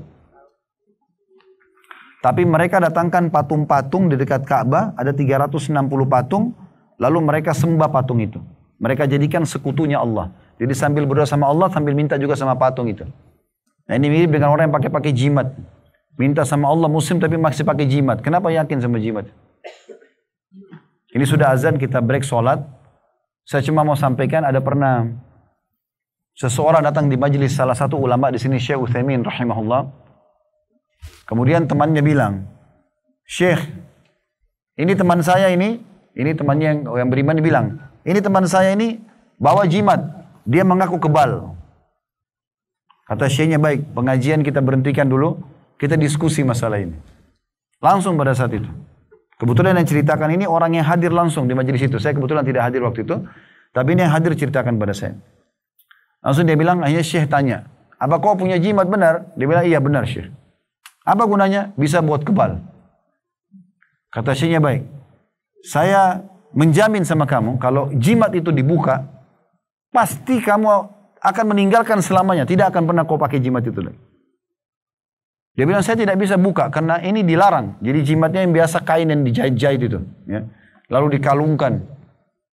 Tapi mereka datangkan patung-patung di dekat Ka'bah, ada 360 patung, lalu mereka sembah patung itu. Mereka jadikan sekutunya Allah. Jadi sambil berdoa sama Allah, sambil minta juga sama patung itu. Nah ini mirip dengan orang yang pakai jimat. Minta sama Allah muslim tapi masih pakai jimat. Kenapa yakin sama jimat? Ini sudah azan, kita break sholat. Saya cuma mau sampaikan, ada pernah seseorang datang di majelis salah satu ulama di sini, Syekh Utsaimin rahimahullah. Kemudian temannya bilang, Syekh, ini teman saya ini temannya yang beriman bilang, ini teman saya ini bawa jimat, dia mengaku kebal. Kata Syekhnya, baik, pengajian kita berhentikan dulu, kita diskusi masalah ini. Langsung pada saat itu. Kebetulan yang ceritakan ini orang yang hadir langsung di majelis itu. Saya kebetulan tidak hadir waktu itu, tapi ini yang hadir ceritakan pada saya. Langsung dia bilang, akhirnya Syekh tanya, apa kau punya jimat benar? Dia bilang, iya benar Syekh. Apa gunanya? Bisa buat kebal. Kata Syekhnya, baik. Saya menjamin sama kamu, kalau jimat itu dibuka, pasti kamu akan meninggalkan selamanya. Tidak akan pernah kau pakai jimat itu lagi. Dia bilang, saya tidak bisa buka, karena ini dilarang. Jadi jimatnya yang biasa kain yang dijahit-jahit itu. Ya. Lalu dikalungkan,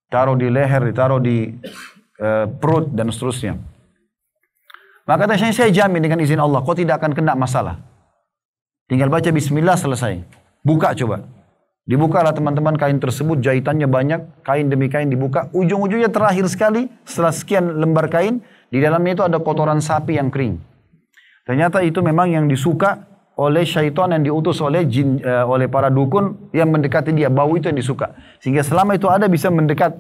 taruh di leher, ditaruh di perut, dan seterusnya. Maka kata saya jamin dengan izin Allah, kau tidak akan kena masalah. Tinggal baca bismillah, selesai. Buka coba. Dibukalah teman-teman kain tersebut, jahitannya banyak, kain demi kain dibuka. Ujung-ujungnya terakhir sekali, setelah sekian lembar kain, di dalamnya itu ada kotoran sapi yang kering. Ternyata itu memang yang disuka oleh syaitan yang diutus oleh jin, oleh para dukun yang mendekati dia. Bau itu yang disuka. Sehingga selama itu ada bisa mendekat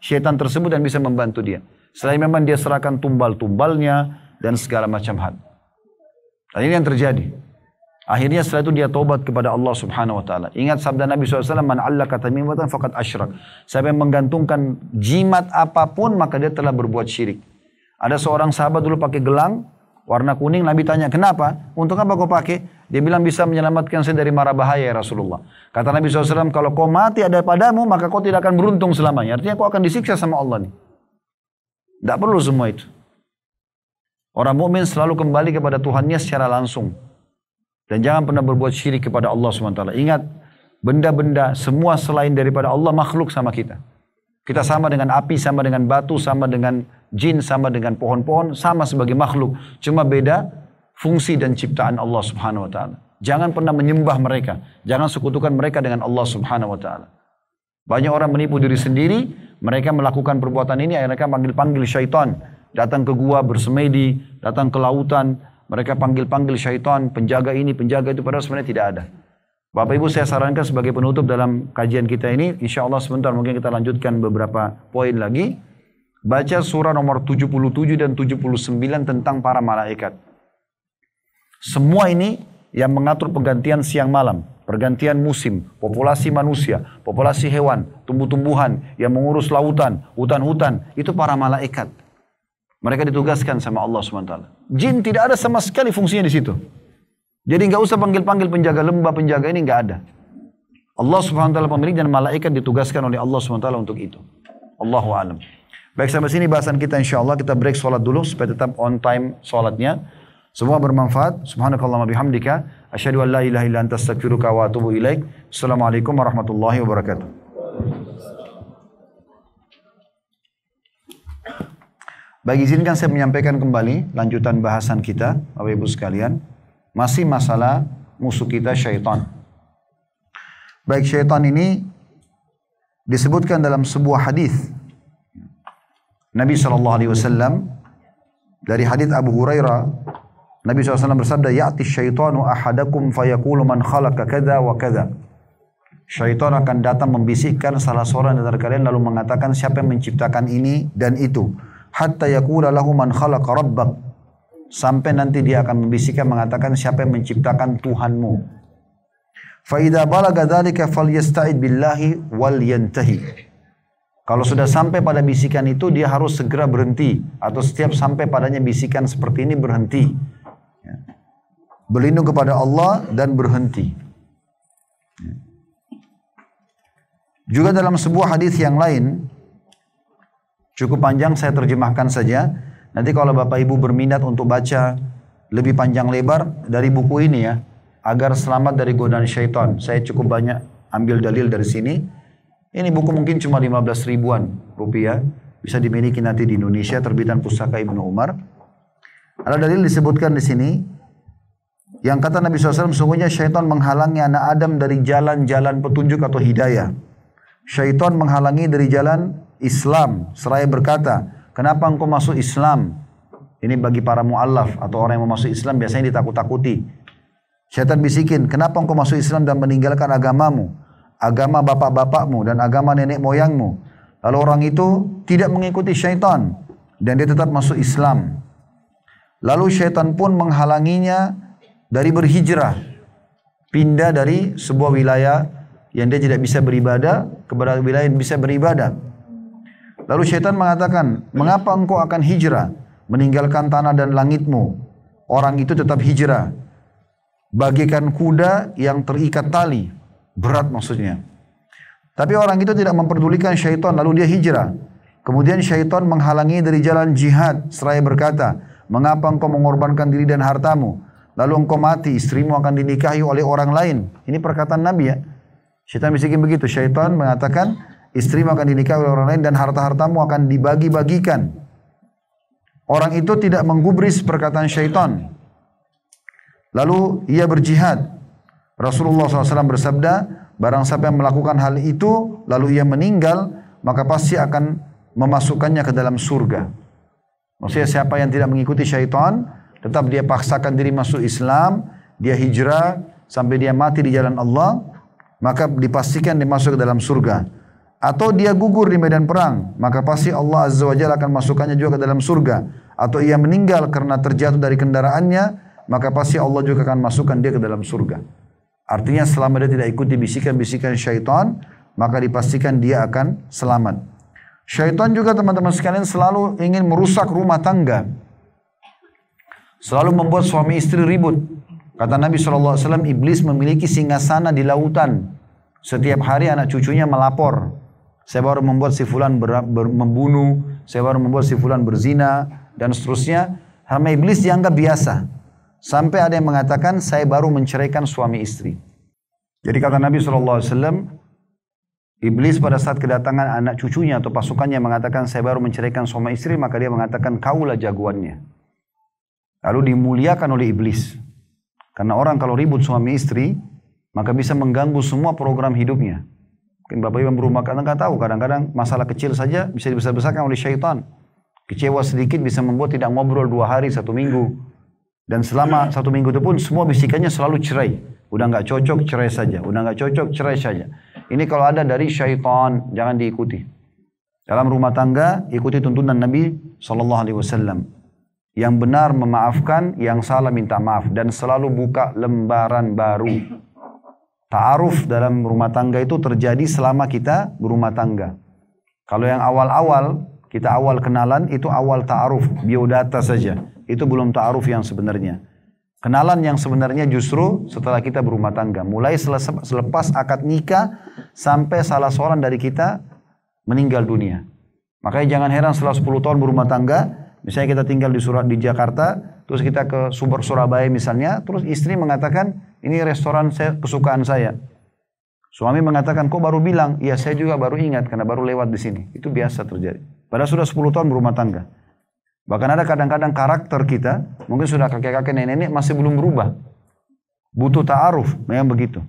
syaitan tersebut dan bisa membantu dia. Selain memang dia serahkan tumbal-tumbalnya dan segala macam hal. Dan ini yang terjadi. Akhirnya setelah itu dia taubat kepada Allah Subhanahu wa taala. Ingat sabda Nabi SAW, man 'allaka tamimatan faqad asyrak. Siapa yang menggantungkan jimat apapun maka dia telah berbuat syirik. Ada seorang sahabat dulu pakai gelang warna kuning, Nabi tanya, kenapa? Untuk apa kau pakai? Dia bilang, bisa menyelamatkan saya dari mara bahaya ya Rasulullah. Kata Nabi SAW, kalau kau mati ada padamu, maka kau tidak akan beruntung selamanya. Artinya kau akan disiksa sama Allah nih. Tidak perlu semua itu. Orang mukmin selalu kembali kepada Tuhannya secara langsung. Dan jangan pernah berbuat syirik kepada Allah SWT. Ingat, benda-benda semua selain daripada Allah makhluk sama kita. Kita sama dengan api, sama dengan batu, sama dengan jin, sama dengan pohon-pohon, sama sebagai makhluk. Cuma beda fungsi dan ciptaan Allah Subhanahu wa taala. Jangan pernah menyembah mereka. Jangan sekutukan mereka dengan Allah Subhanahu wa taala. Banyak orang menipu diri sendiri, mereka melakukan perbuatan ini, mereka panggil-panggil syaitan. Datang ke gua bersemedi, datang ke lautan, mereka panggil-panggil syaitan, penjaga ini, penjaga itu, padahal sebenarnya tidak ada. Bapak Ibu, saya sarankan sebagai penutup dalam kajian kita ini, insya Allah sebentar mungkin kita lanjutkan beberapa poin lagi. Baca surah nomor 77 dan 79 tentang para malaikat. Semua ini yang mengatur pergantian siang malam, pergantian musim, populasi manusia, populasi hewan, tumbuh-tumbuhan, yang mengurus lautan, hutan-hutan, itu para malaikat. Mereka ditugaskan sama Allah SWT. Jin tidak ada sama sekali fungsinya di situ. Jadi nggak usah panggil-panggil penjaga lembah, penjaga ini nggak ada. Allah SWT pemilik dan malaikat ditugaskan oleh Allah SWT untuk itu. Allahu a'lam. Baik, sampai sini bahasan kita insyaAllah. Kita break sholat dulu supaya tetap on time sholatnya. Semua bermanfaat. Subhanakallahumma bihamdika. Asyhadu an la ilaha illa anta astaghfiruka wa atubu ilaik. Assalamualaikum warahmatullahi wabarakatuh. Baik, izinkan saya menyampaikan kembali lanjutan bahasan kita, Bapak Ibu sekalian. Masih masalah musuh kita syaitan. Baik, syaitan ini disebutkan dalam sebuah hadis Nabi SAW dari hadis Abu Hurairah. Nabi SAW bersabda, "Ya'ti syaitanu ahadakum fayaqulu man khalaqa kadza wa kadza." Syaitan akan datang membisikkan salah seorang dari kalian lalu mengatakan siapa yang menciptakan ini dan itu. Hatta yaqula lahu man khalaqa rabbak. Sampai nanti dia akan membisikkan mengatakan siapa yang menciptakan Tuhanmu. Fa idza balaga dzalika falyasta'id billahi wal yantahi. Kalau sudah sampai pada bisikan itu, dia harus segera berhenti. Atau setiap sampai padanya bisikan seperti ini, berhenti. Berlindung kepada Allah dan berhenti. Juga dalam sebuah hadis yang lain, cukup panjang, saya terjemahkan saja. Nanti kalau Bapak Ibu berminat untuk baca lebih panjang lebar dari buku ini ya, agar selamat dari godaan syaitan. Saya cukup banyak ambil dalil dari sini. Ini buku mungkin cuma 15 ribuan rupiah. Bisa dimiliki nanti di Indonesia, terbitan Pustaka Ibnu Umar. Ada dalil disebutkan di sini. Yang kata Nabi SAW, sungguhnya syaitan menghalangi anak Adam dari jalan-jalan petunjuk atau hidayah. Syaitan menghalangi dari jalan Islam. Seraya berkata, kenapa engkau masuk Islam? Ini bagi para mu'allaf atau orang yang mau masuk Islam biasanya ditakut-takuti. Syaitan bisikin, kenapa engkau masuk Islam dan meninggalkan agamamu? Agama bapak-bapakmu dan agama nenek moyangmu. Lalu orang itu tidak mengikuti syaitan dan dia tetap masuk Islam. Lalu syaitan pun menghalanginya dari berhijrah, pindah dari sebuah wilayah yang dia tidak bisa beribadah kepada wilayah yang bisa beribadah. Lalu syaitan mengatakan, mengapa engkau akan hijrah, meninggalkan tanah dan langitmu? Orang itu tetap hijrah, bagaikan kuda yang terikat tali. Berat maksudnya. Tapi orang itu tidak memperdulikan syaitan, lalu dia hijrah. Kemudian syaitan menghalangi dari jalan jihad, seraya berkata, mengapa engkau mengorbankan diri dan hartamu? Lalu engkau mati, istrimu akan dinikahi oleh orang lain. Ini perkataan Nabi ya. Syaitan bisikin begitu. Syaitan mengatakan, istrimu akan dinikahi oleh orang lain dan harta-hartamu akan dibagi-bagikan. Orang itu tidak menggubris perkataan syaitan. Lalu ia berjihad. Rasulullah SAW bersabda, barang siapa yang melakukan hal itu, lalu ia meninggal, maka pasti akan memasukkannya ke dalam surga. Maksudnya siapa yang tidak mengikuti syaitan, tetap dia paksakan diri masuk Islam, dia hijrah, sampai dia mati di jalan Allah, maka dipastikan dia masuk ke dalam surga. Atau dia gugur di medan perang, maka pasti Allah Azza wa Jalla akan masukkannya juga ke dalam surga. Atau ia meninggal karena terjatuh dari kendaraannya, maka pasti Allah juga akan masukkan dia ke dalam surga. Artinya selama dia tidak ikuti bisikan-bisikan syaitan, maka dipastikan dia akan selamat. Syaitan juga teman-teman sekalian selalu ingin merusak rumah tangga. Selalu membuat suami istri ribut. Kata Nabi SAW, iblis memiliki singgasana di lautan. Setiap hari anak cucunya melapor. Saya baru membuat si fulan membunuh, saya baru membuat si fulan berzina, dan seterusnya. Sama iblis dianggap biasa. Sampai ada yang mengatakan, saya baru menceraikan suami istri. Jadi kata Nabi SAW, iblis pada saat kedatangan anak cucunya atau pasukannya mengatakan, saya baru menceraikan suami istri, maka dia mengatakan, kaulah jagoannya. Lalu dimuliakan oleh iblis. Karena orang kalau ribut suami istri, maka bisa mengganggu semua program hidupnya. Mungkin Bapak Ibu berumah tangga tahu, kadang-kadang masalah kecil saja bisa dibesar-besarkan oleh syaitan. Kecewa sedikit bisa membuat tidak ngobrol 2 hari, 1 minggu. Dan selama 1 minggu itu pun semua bisikannya selalu cerai. Udah nggak cocok, cerai saja. Udah nggak cocok, cerai saja. Ini kalau ada dari syaitan, jangan diikuti. Dalam rumah tangga, ikuti tuntunan Nabi SAW. Yang benar memaafkan, yang salah minta maaf. Dan selalu buka lembaran baru. Ta'aruf dalam rumah tangga itu terjadi selama kita berumah tangga. Kalau yang awal-awal, kita awal kenalan, itu awal ta'aruf, biodata saja. Itu belum ta'aruf yang sebenarnya. Kenalan yang sebenarnya justru setelah kita berumah tangga. Mulai selepas akad nikah sampai salah seorang dari kita meninggal dunia. Makanya jangan heran setelah 10 tahun berumah tangga, misalnya kita tinggal di Jakarta, terus kita ke Surabaya misalnya, terus istri mengatakan, ini restoran kesukaan saya. Suami mengatakan, kok baru bilang? Ya saya juga baru ingat karena baru lewat di sini. Itu biasa terjadi. Padahal sudah 10 tahun berumah tangga. Bahkan ada kadang-kadang karakter kita, mungkin sudah kakek-kakek nenek-nenek masih belum berubah. Butuh ta'aruf, memang begitu.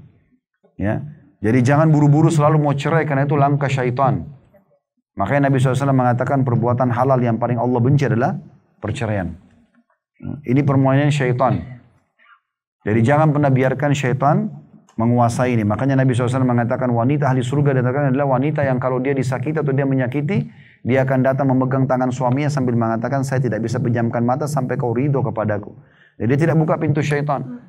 Ya. Jadi jangan buru-buru selalu mau cerai karena itu langkah syaitan. Makanya Nabi SAW mengatakan perbuatan halal yang paling Allah benci adalah perceraian. Ini permulaan syaitan. Jadi jangan pernah biarkan syaitan menguasai ini. Makanya Nabi SAW mengatakan wanita ahli surga dikatakan adalah wanita yang kalau dia disakiti atau dia menyakiti, dia akan datang memegang tangan suaminya sambil mengatakan saya tidak bisa pejamkan mata sampai kau ridho kepadaku. Jadi dia tidak buka pintu syaitan.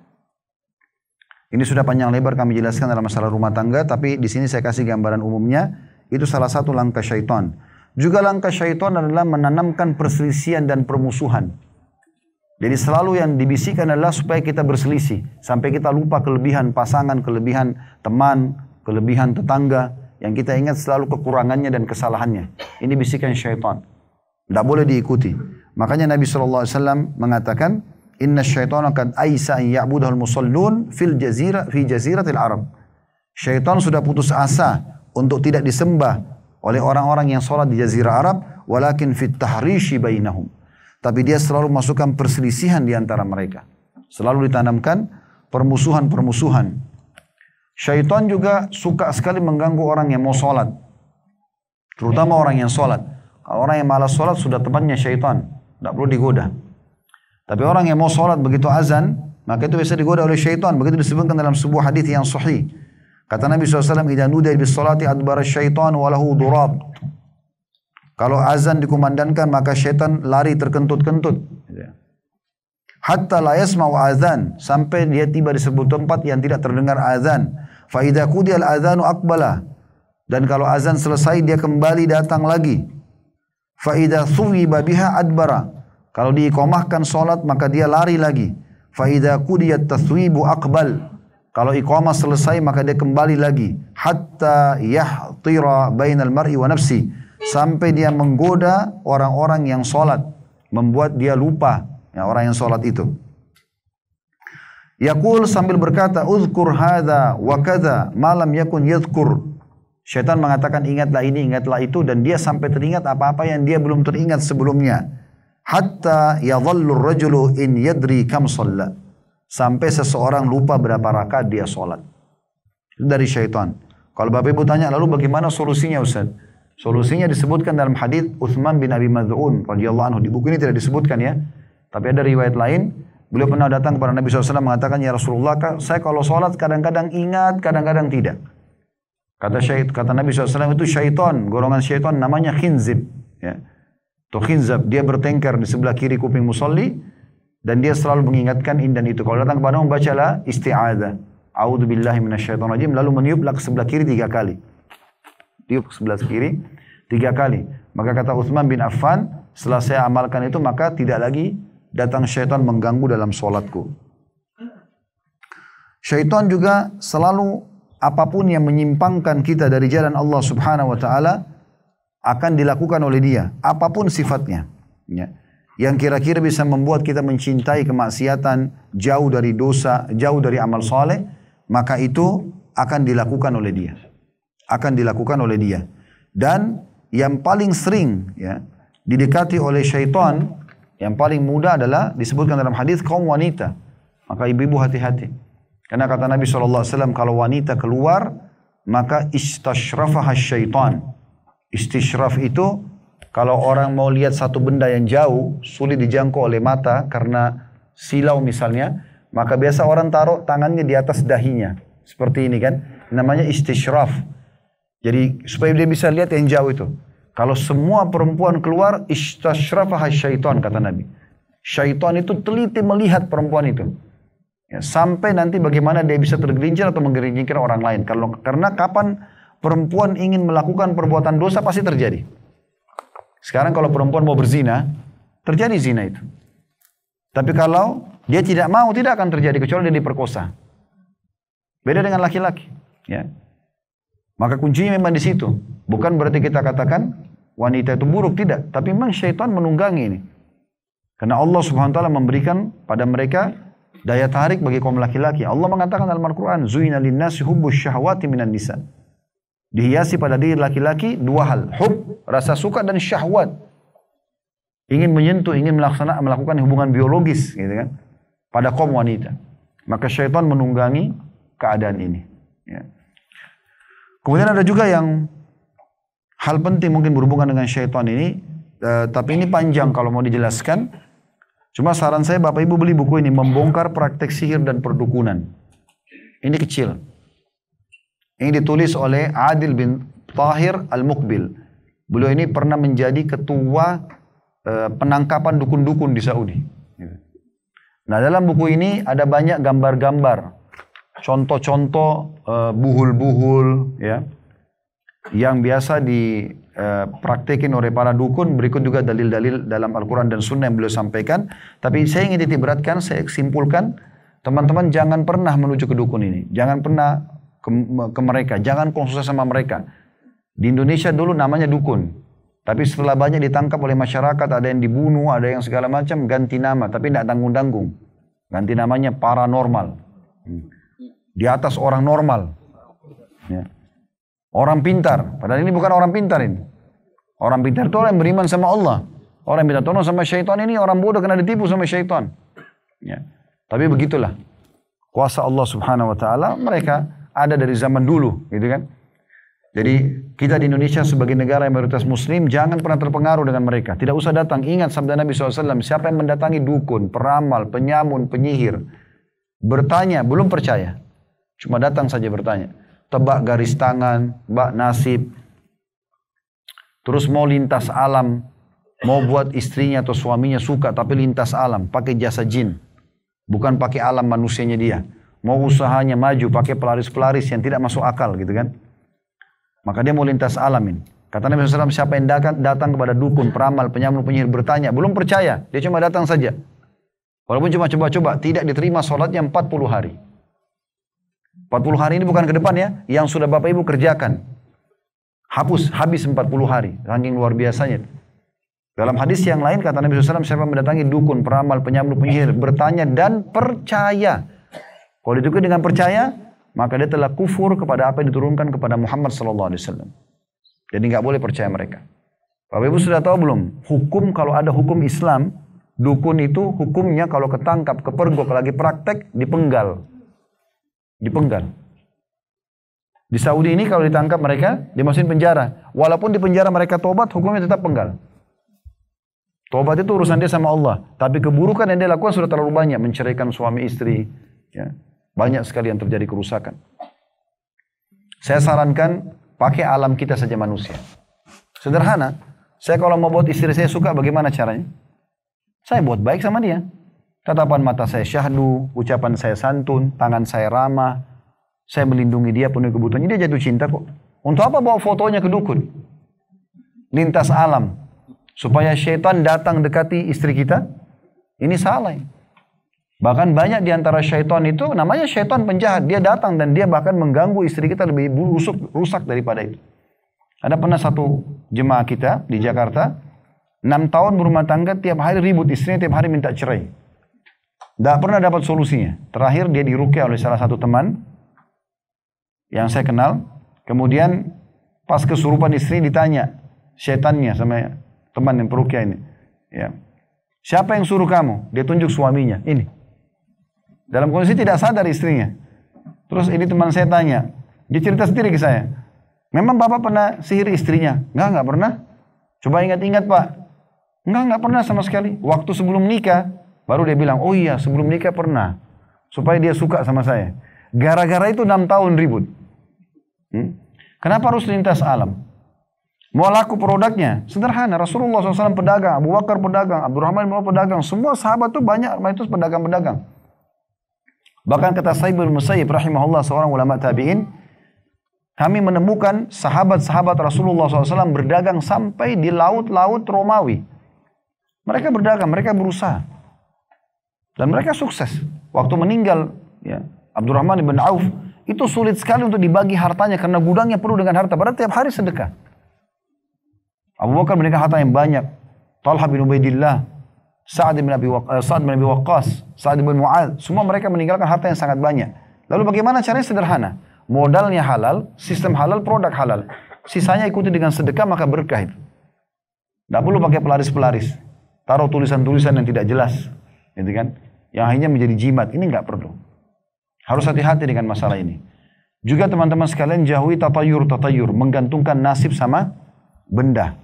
Ini sudah panjang lebar kami jelaskan dalam masalah rumah tangga, tapi di sini saya kasih gambaran umumnya. Itu salah satu langkah syaitan. Juga langkah syaitan adalah menanamkan perselisihan dan permusuhan. Jadi selalu yang dibisikkan adalah supaya kita berselisih. Sampai kita lupa kelebihan pasangan, kelebihan teman, kelebihan tetangga. Yang kita ingat selalu kekurangannya dan kesalahannya. Ini bisikan syaitan. Tidak boleh diikuti. Makanya Nabi SAW mengatakan, Inna syaitana kad aisa an ya'budahul musallun fi jaziratil Arab. Syaitan sudah putus asa untuk tidak disembah oleh orang-orang yang sholat di jazirah Arab. Walakin fit tahrishi bainahum. Tapi dia selalu masukkan perselisihan di antara mereka. Selalu ditanamkan permusuhan-permusuhan. Syaitan juga suka sekali mengganggu orang yang mau sholat. Terutama orang yang sholat. Kalau orang yang malas sholat sudah temannya syaitan. Tidak perlu digoda. Tapi orang yang mau sholat begitu azan, maka itu bisa digoda oleh syaitan. Begitu disebutkan dalam sebuah hadis yang sahih. Kata Nabi SAW, "Idza nudiya bis salati adbara syaitan walahu durab." Kalau azan dikumandangkan maka syaitan lari terkentut-kentut. Hatta la yasma'u azan, sampai dia tiba di sebuah tempat yang tidak terdengar azan. Fa idza qudiya al-adzanu aqbala. Dan kalau azan selesai dia kembali datang lagi. Fa idza thuwiba biha adbara. Kalau diiqamahkan salat maka dia lari lagi. Fa idza qudiyat tathwibu aqbal. Kalau iqamah selesai maka dia kembali lagi. Hatta yahtira bainal mar'i wa nafsi. Sampai dia menggoda orang-orang yang salat, membuat dia lupa ya, orang yang salat itu. Yaqul sambil berkata, "Uzkur hadza wa kadza ma lam yakun yadhkur." Syaitan mengatakan ingatlah ini, ingatlah itu, dan dia sampai teringat apa-apa yang dia belum teringat sebelumnya. Hatta yadhallu ar-rajulu in yadri kam shalla. Sampai seseorang lupa berapa rakaat dia salat. Itu dari syaitan. Kalau Bapak Ibu tanya, lalu bagaimana solusinya Ustaz? Solusinya disebutkan dalam hadis Utsman bin Abi Mad'un radhiyallahu anhu. Di buku ini tidak disebutkan ya. Tapi ada riwayat lain, beliau pernah datang kepada Nabi SAW mengatakan, "Ya Rasulullah, saya kalau sholat kadang-kadang ingat, kadang-kadang tidak." Kata Nabi SAW, itu syaitan, golongan syaitan namanya khinzib. Ya. Itu khinzab, dia bertengkar di sebelah kiri kuping musalli, dan dia selalu mengingatkan ini dan itu. Kalau datang kepada bacalah isti'adzah. A'udzubillahi minasyaitonirrajim, lalu meniuplah ke sebelah kiri 3 kali. Tiup ke sebelah kiri 3 kali. Maka kata Utsman bin Affan, setelah saya amalkan itu maka tidak lagi datang syaitan mengganggu dalam sholatku. Syaitan juga selalu apapun yang menyimpangkan kita dari jalan Allah Subhanahu wa taala akan dilakukan oleh dia, apapun sifatnya. Ya. Yang kira-kira bisa membuat kita mencintai kemaksiatan, jauh dari dosa, jauh dari amal saleh, maka itu akan dilakukan oleh dia. Akan dilakukan oleh dia. Dan yang paling sering ya, didekati oleh syaitan, yang paling mudah adalah disebutkan dalam hadis kaum wanita. Maka ibu-ibu hati-hati. Karena kata Nabi SAW, kalau wanita keluar, maka istashrafaha syaitan. Istishraf itu, kalau orang mau lihat satu benda yang jauh, sulit dijangkau oleh mata, karena silau misalnya, maka biasa orang taruh tangannya di atas dahinya. Seperti ini kan. Namanya istishraf. Jadi supaya dia bisa lihat yang jauh itu. Kalau semua perempuan keluar, istashrafaha syaitan, kata Nabi. Syaitan itu teliti melihat perempuan itu. Ya, sampai nanti bagaimana dia bisa tergelincir atau menggelincirkan orang lain. Karena kapan perempuan ingin melakukan perbuatan dosa pasti terjadi. Sekarang kalau perempuan mau berzina, terjadi zina itu. Tapi kalau dia tidak mau, tidak akan terjadi kecuali dia diperkosa. Beda dengan laki-laki, ya. Maka kuncinya memang di situ. Bukan berarti kita katakan wanita itu buruk, tidak. Tapi memang syaitan menunggangi ini. Karena Allah Subhanahu wa taala memberikan pada mereka daya tarik bagi kaum laki-laki. Allah mengatakan dalam Al-Qur'an, "Zuina lin-nasi hubbus syahwati minan nisa." Dihiasi pada diri laki-laki dua hal, hub, rasa suka, dan syahwat. Ingin menyentuh, ingin melakukan hubungan biologis, gitu kan, pada kaum wanita. Maka syaitan menunggangi keadaan ini. Ya. Kemudian ada juga yang hal penting mungkin berhubungan dengan syaitan ini, tapi ini panjang kalau mau dijelaskan. Cuma saran saya Bapak Ibu beli buku ini, Membongkar Praktek Sihir dan Perdukunan. Ini kecil. Ini ditulis oleh Adil bin Tahir Al-Muqbil. Beliau ini pernah menjadi ketua penangkapan dukun-dukun di Saudi. Nah, dalam buku ini ada banyak gambar-gambar, contoh-contoh buhul-buhul, ya, yang biasa dipraktekin oleh para dukun. Berikut juga dalil-dalil dalam Al-Quran dan Sunnah yang beliau sampaikan. Tapi saya ingin titik beratkan, saya simpulkan, teman-teman jangan pernah menuju ke dukun ini. Jangan pernah ke mereka. Jangan konsultasi sama mereka. Di Indonesia dulu namanya dukun. Tapi setelah banyak ditangkap oleh masyarakat, ada yang dibunuh, ada yang segala macam, ganti nama. Tapi tidak tanggung-tanggung. Ganti namanya paranormal. Di atas orang normal. Ya. Orang pintar. Padahal ini bukan orang pintar ini. Orang pintar itu orang yang beriman sama Allah. Orang yang minta tolong sama syaitan ini orang bodoh kena ditipu sama syaitan. Ya. Tapi begitulah. Kuasa Allah Subhanahu wa taala mereka ada dari zaman dulu, gitu kan. Jadi kita di Indonesia sebagai negara yang mayoritas muslim jangan pernah terpengaruh dengan mereka. Tidak usah datang. Ingat sabda Nabi SAW, siapa yang mendatangi dukun, peramal, penyamun, penyihir, bertanya, belum percaya. Cuma datang saja bertanya. Tebak garis tangan, tebak nasib. Terus mau lintas alam, mau buat istrinya atau suaminya suka tapi lintas alam, pakai jasa jin. Bukan pakai alam manusianya dia. Mau usahanya maju, pakai pelaris-pelaris yang tidak masuk akal, gitu kan. Maka dia mau lintas alamin. Kata Nabi SAW, siapa yang datang kepada dukun, peramal, penyamun, penyihir, bertanya, belum percaya, dia cuma datang saja. Walaupun cuma coba-coba, tidak diterima sholatnya 40 hari. 40 hari ini bukan ke depan ya, yang sudah Bapak Ibu kerjakan. Habis 40 hari, saking luar biasanya. Dalam hadis yang lain, kata Nabi SAW, siapa mendatangi dukun, peramal, penyamun, penyihir, bertanya dan percaya. Kalau ditukar dengan percaya, maka dia telah kufur kepada apa yang diturunkan kepada Muhammad SAW. Jadi nggak boleh percaya mereka. Bapak Ibu sudah tahu belum? Hukum, kalau ada hukum Islam, dukun itu hukumnya kalau ketangkap, kepergok, lagi praktek, dipenggal. Dipenggal. Di Saudi ini kalau ditangkap mereka, dimasukin penjara. Walaupun di penjara mereka tobat, hukumnya tetap penggal. Tobat itu urusan dia sama Allah. Tapi keburukan yang dia lakukan sudah terlalu banyak. Menceraikan suami istri. Ya. Banyak sekali yang terjadi kerusakan. Saya sarankan pakai alam kita saja manusia. Sederhana. Saya kalau mau buat istri saya suka, bagaimana caranya? Saya buat baik sama dia. Tatapan mata saya syahdu, ucapan saya santun, tangan saya ramah. Saya melindungi dia, penuhi kebutuhannya. Dia jatuh cinta kok. Untuk apa bawa fotonya ke dukun? Lintas alam. Supaya syaitan datang dekati istri kita. Ini salah. Bahkan banyak di antara syaitan itu, namanya syaitan penjahat. Dia datang dan dia bahkan mengganggu istri kita lebih rusak daripada itu. Ada pernah satu jemaah kita di Jakarta, 6 tahun berumah tangga, tiap hari ribut, istrinya tiap hari minta cerai. Tidak pernah dapat solusinya. Terakhir dia diruqyah oleh salah satu teman yang saya kenal. Kemudian pas kesurupan istri ditanya syaitannya sama teman yang peruqyah ini. Ya. Siapa yang suruh kamu? Dia tunjuk suaminya. Ini. Dalam kondisi tidak sadar istrinya. Terus ini teman saya tanya. Dia cerita sendiri ke saya. Memang Bapak pernah sihir istrinya? Enggak pernah. Coba ingat-ingat Pak. Enggak pernah sama sekali. Waktu sebelum nikah, baru dia bilang, oh iya sebelum nikah pernah. Supaya dia suka sama saya. Gara-gara itu 6 tahun ribut. Kenapa harus lintas alam? Mau laku produknya? Sederhana. Rasulullah SAW pedagang, Abu Bakar pedagang, Abdurrahman bin Auf pedagang. Semua sahabat itu banyak, itu pedagang-pedagang. Bahkan kata Sa'id bin Musayyib rahimahullah, seorang ulama tabi'in, Kami menemukan sahabat-sahabat Rasulullah SAW berdagang sampai di laut-laut Romawi. Mereka berdagang, mereka berusaha. Dan mereka sukses. Waktu meninggal ya, Abdurrahman ibn Auf, itu sulit sekali untuk dibagi hartanya karena gudangnya penuh dengan harta. Padahal tiap hari sedekah. Abu Bakar meninggalkan harta yang banyak. Talha bin Ubaidillah, Sa'ad bin Abi Waqqas, Sa'ad bin Mu'adz, semua mereka meninggalkan harta yang sangat banyak. Lalu bagaimana caranya? Sederhana. Modalnya halal, sistem halal, produk halal. Sisanya ikuti dengan sedekah, maka berkah itu. Tidak perlu pakai pelaris-pelaris. Taruh tulisan-tulisan yang tidak jelas. Gitu kan? Yang akhirnya menjadi jimat. Ini nggak perlu. Harus hati-hati dengan masalah ini. Juga teman-teman sekalian jauhi tatayur. Menggantungkan nasib sama benda.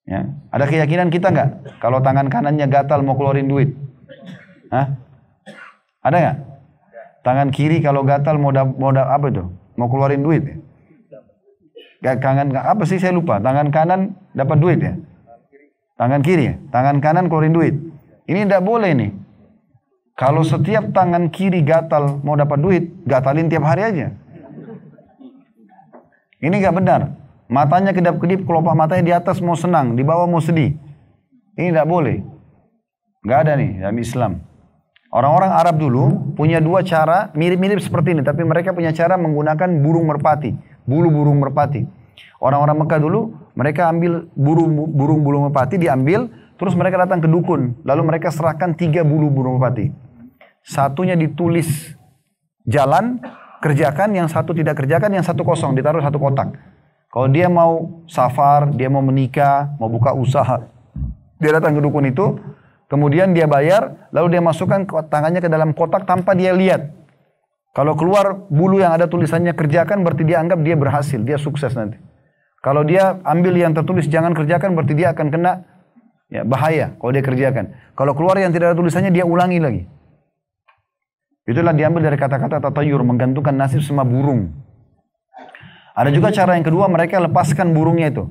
Ya. Ada keyakinan kita nggak? Kalau tangan kanannya gatal mau keluarin duit. Hah? Ada nggak? Tangan kiri kalau gatal mau apa itu? Mau keluarin duit ya? Apa sih saya lupa? Tangan kanan dapat duit ya? Tangan kiri ya? Tangan kanan keluarin duit. Ini tidak boleh nih. Kalau setiap tangan kiri gatal mau dapat duit, gatalin tiap hari aja. Ini nggak benar. Matanya kedap-kedip, kelopak matanya di atas mau senang, di bawah mau sedih. Ini tidak boleh. Nggak ada nih dalam Islam. Orang-orang Arab dulu punya dua cara mirip-mirip seperti ini, tapi mereka punya cara menggunakan burung merpati, bulu burung merpati. Orang-orang Mekah dulu mereka ambil burung merpati, diambil, terus mereka datang ke dukun, lalu mereka serahkan 3 bulu burung merpati. Satunya ditulis jalan, kerjakan, yang satu tidak kerjakan, yang satu kosong, ditaruh satu kotak. Kalau dia mau safar, dia mau menikah, mau buka usaha, dia datang ke dukun itu. Kemudian dia bayar, lalu dia masukkan tangannya ke dalam kotak tanpa dia lihat. Kalau keluar bulu yang ada tulisannya kerjakan, berarti dia anggap dia berhasil, dia sukses nanti. Kalau dia ambil yang tertulis jangan kerjakan, berarti dia akan kena ya, bahaya kalau dia kerjakan. Kalau keluar yang tidak ada tulisannya, dia ulangi lagi. Itulah diambil dari kata-kata tatayur, menggantungkan nasib sama burung. Ada juga cara yang kedua, mereka lepaskan burungnya itu.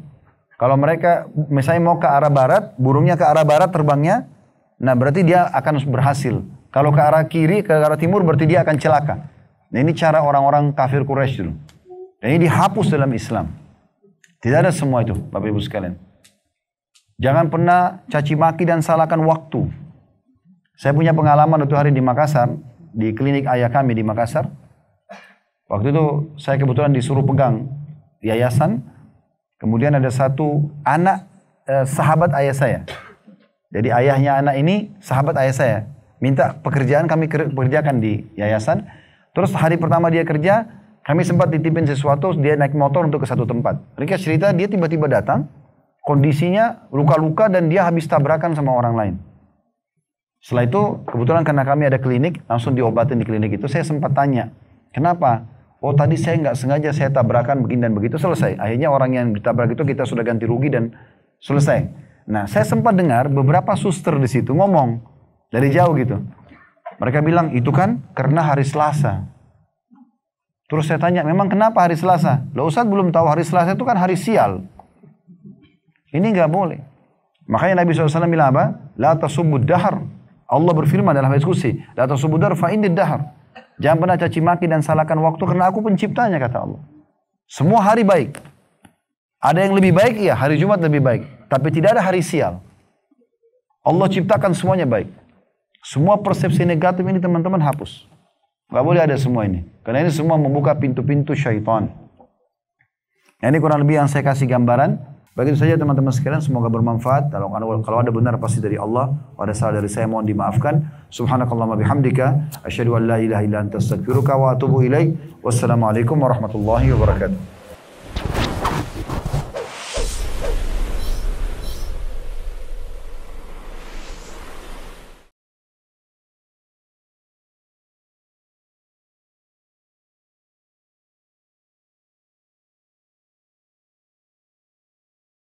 Kalau mereka misalnya mau ke arah barat, burungnya ke arah barat terbangnya, nah berarti dia akan berhasil. Kalau ke arah kiri, ke arah timur, berarti dia akan celaka. Nah ini cara orang-orang kafir Quraisy dulu. Dan ini dihapus dalam Islam. Tidak ada semua itu, Bapak Ibu sekalian. Jangan pernah caci maki dan salahkan waktu. Saya punya pengalaman waktu hari di Makassar, di klinik ayah kami di Makassar. Waktu itu saya kebetulan disuruh pegang yayasan. Kemudian ada satu anak sahabat ayah saya. Jadi ayahnya anak ini sahabat ayah saya. Minta pekerjaan, kami kerjakan di yayasan. Terus hari pertama dia kerja, kami sempat ditipin sesuatu, dia naik motor untuk ke satu tempat. Mereka cerita dia tiba-tiba datang, kondisinya luka-luka dan dia habis tabrakan sama orang lain. Setelah itu, kebetulan karena kami ada klinik, langsung diobatin di klinik itu, saya sempat tanya, kenapa? Oh tadi saya nggak sengaja saya tabrakan begini dan begitu, selesai. Akhirnya orang yang ditabrak itu kita sudah ganti rugi dan selesai. Nah saya sempat dengar beberapa suster di situ ngomong, dari jauh gitu. Mereka bilang, itu kan karena hari Selasa. Terus saya tanya, memang kenapa hari Selasa? Loh Ustaz belum tahu hari Selasa itu kan hari sial. Ini nggak boleh. Makanya Nabi SAW bilang apa? La tasubbud dahar. Allah berfirman dalam hadis qudsi, la tasubbud dahar fa innid dahar. Jangan pernah caci maki dan salahkan waktu karena aku penciptanya, kata Allah. Semua hari baik. Ada yang lebih baik, ya hari Jumat lebih baik. Tapi tidak ada hari sial. Allah ciptakan semuanya baik. Semua persepsi negatif ini teman-teman hapus. Gak boleh ada semua ini. Karena ini semua membuka pintu-pintu syaitan. Ini kurang lebih yang saya kasih gambaran. Begitu saja teman-teman sekalian, semoga bermanfaat. Kalau ada benar pasti dari Allah. Kalau ada salah dari saya mohon dimaafkan. Subhanakallahumma bihamdika. Asyhadu an la ilaha illa anta astaghfiruka wa atubu ilaik. Wassalamualaikum warahmatullahi wabarakatuh.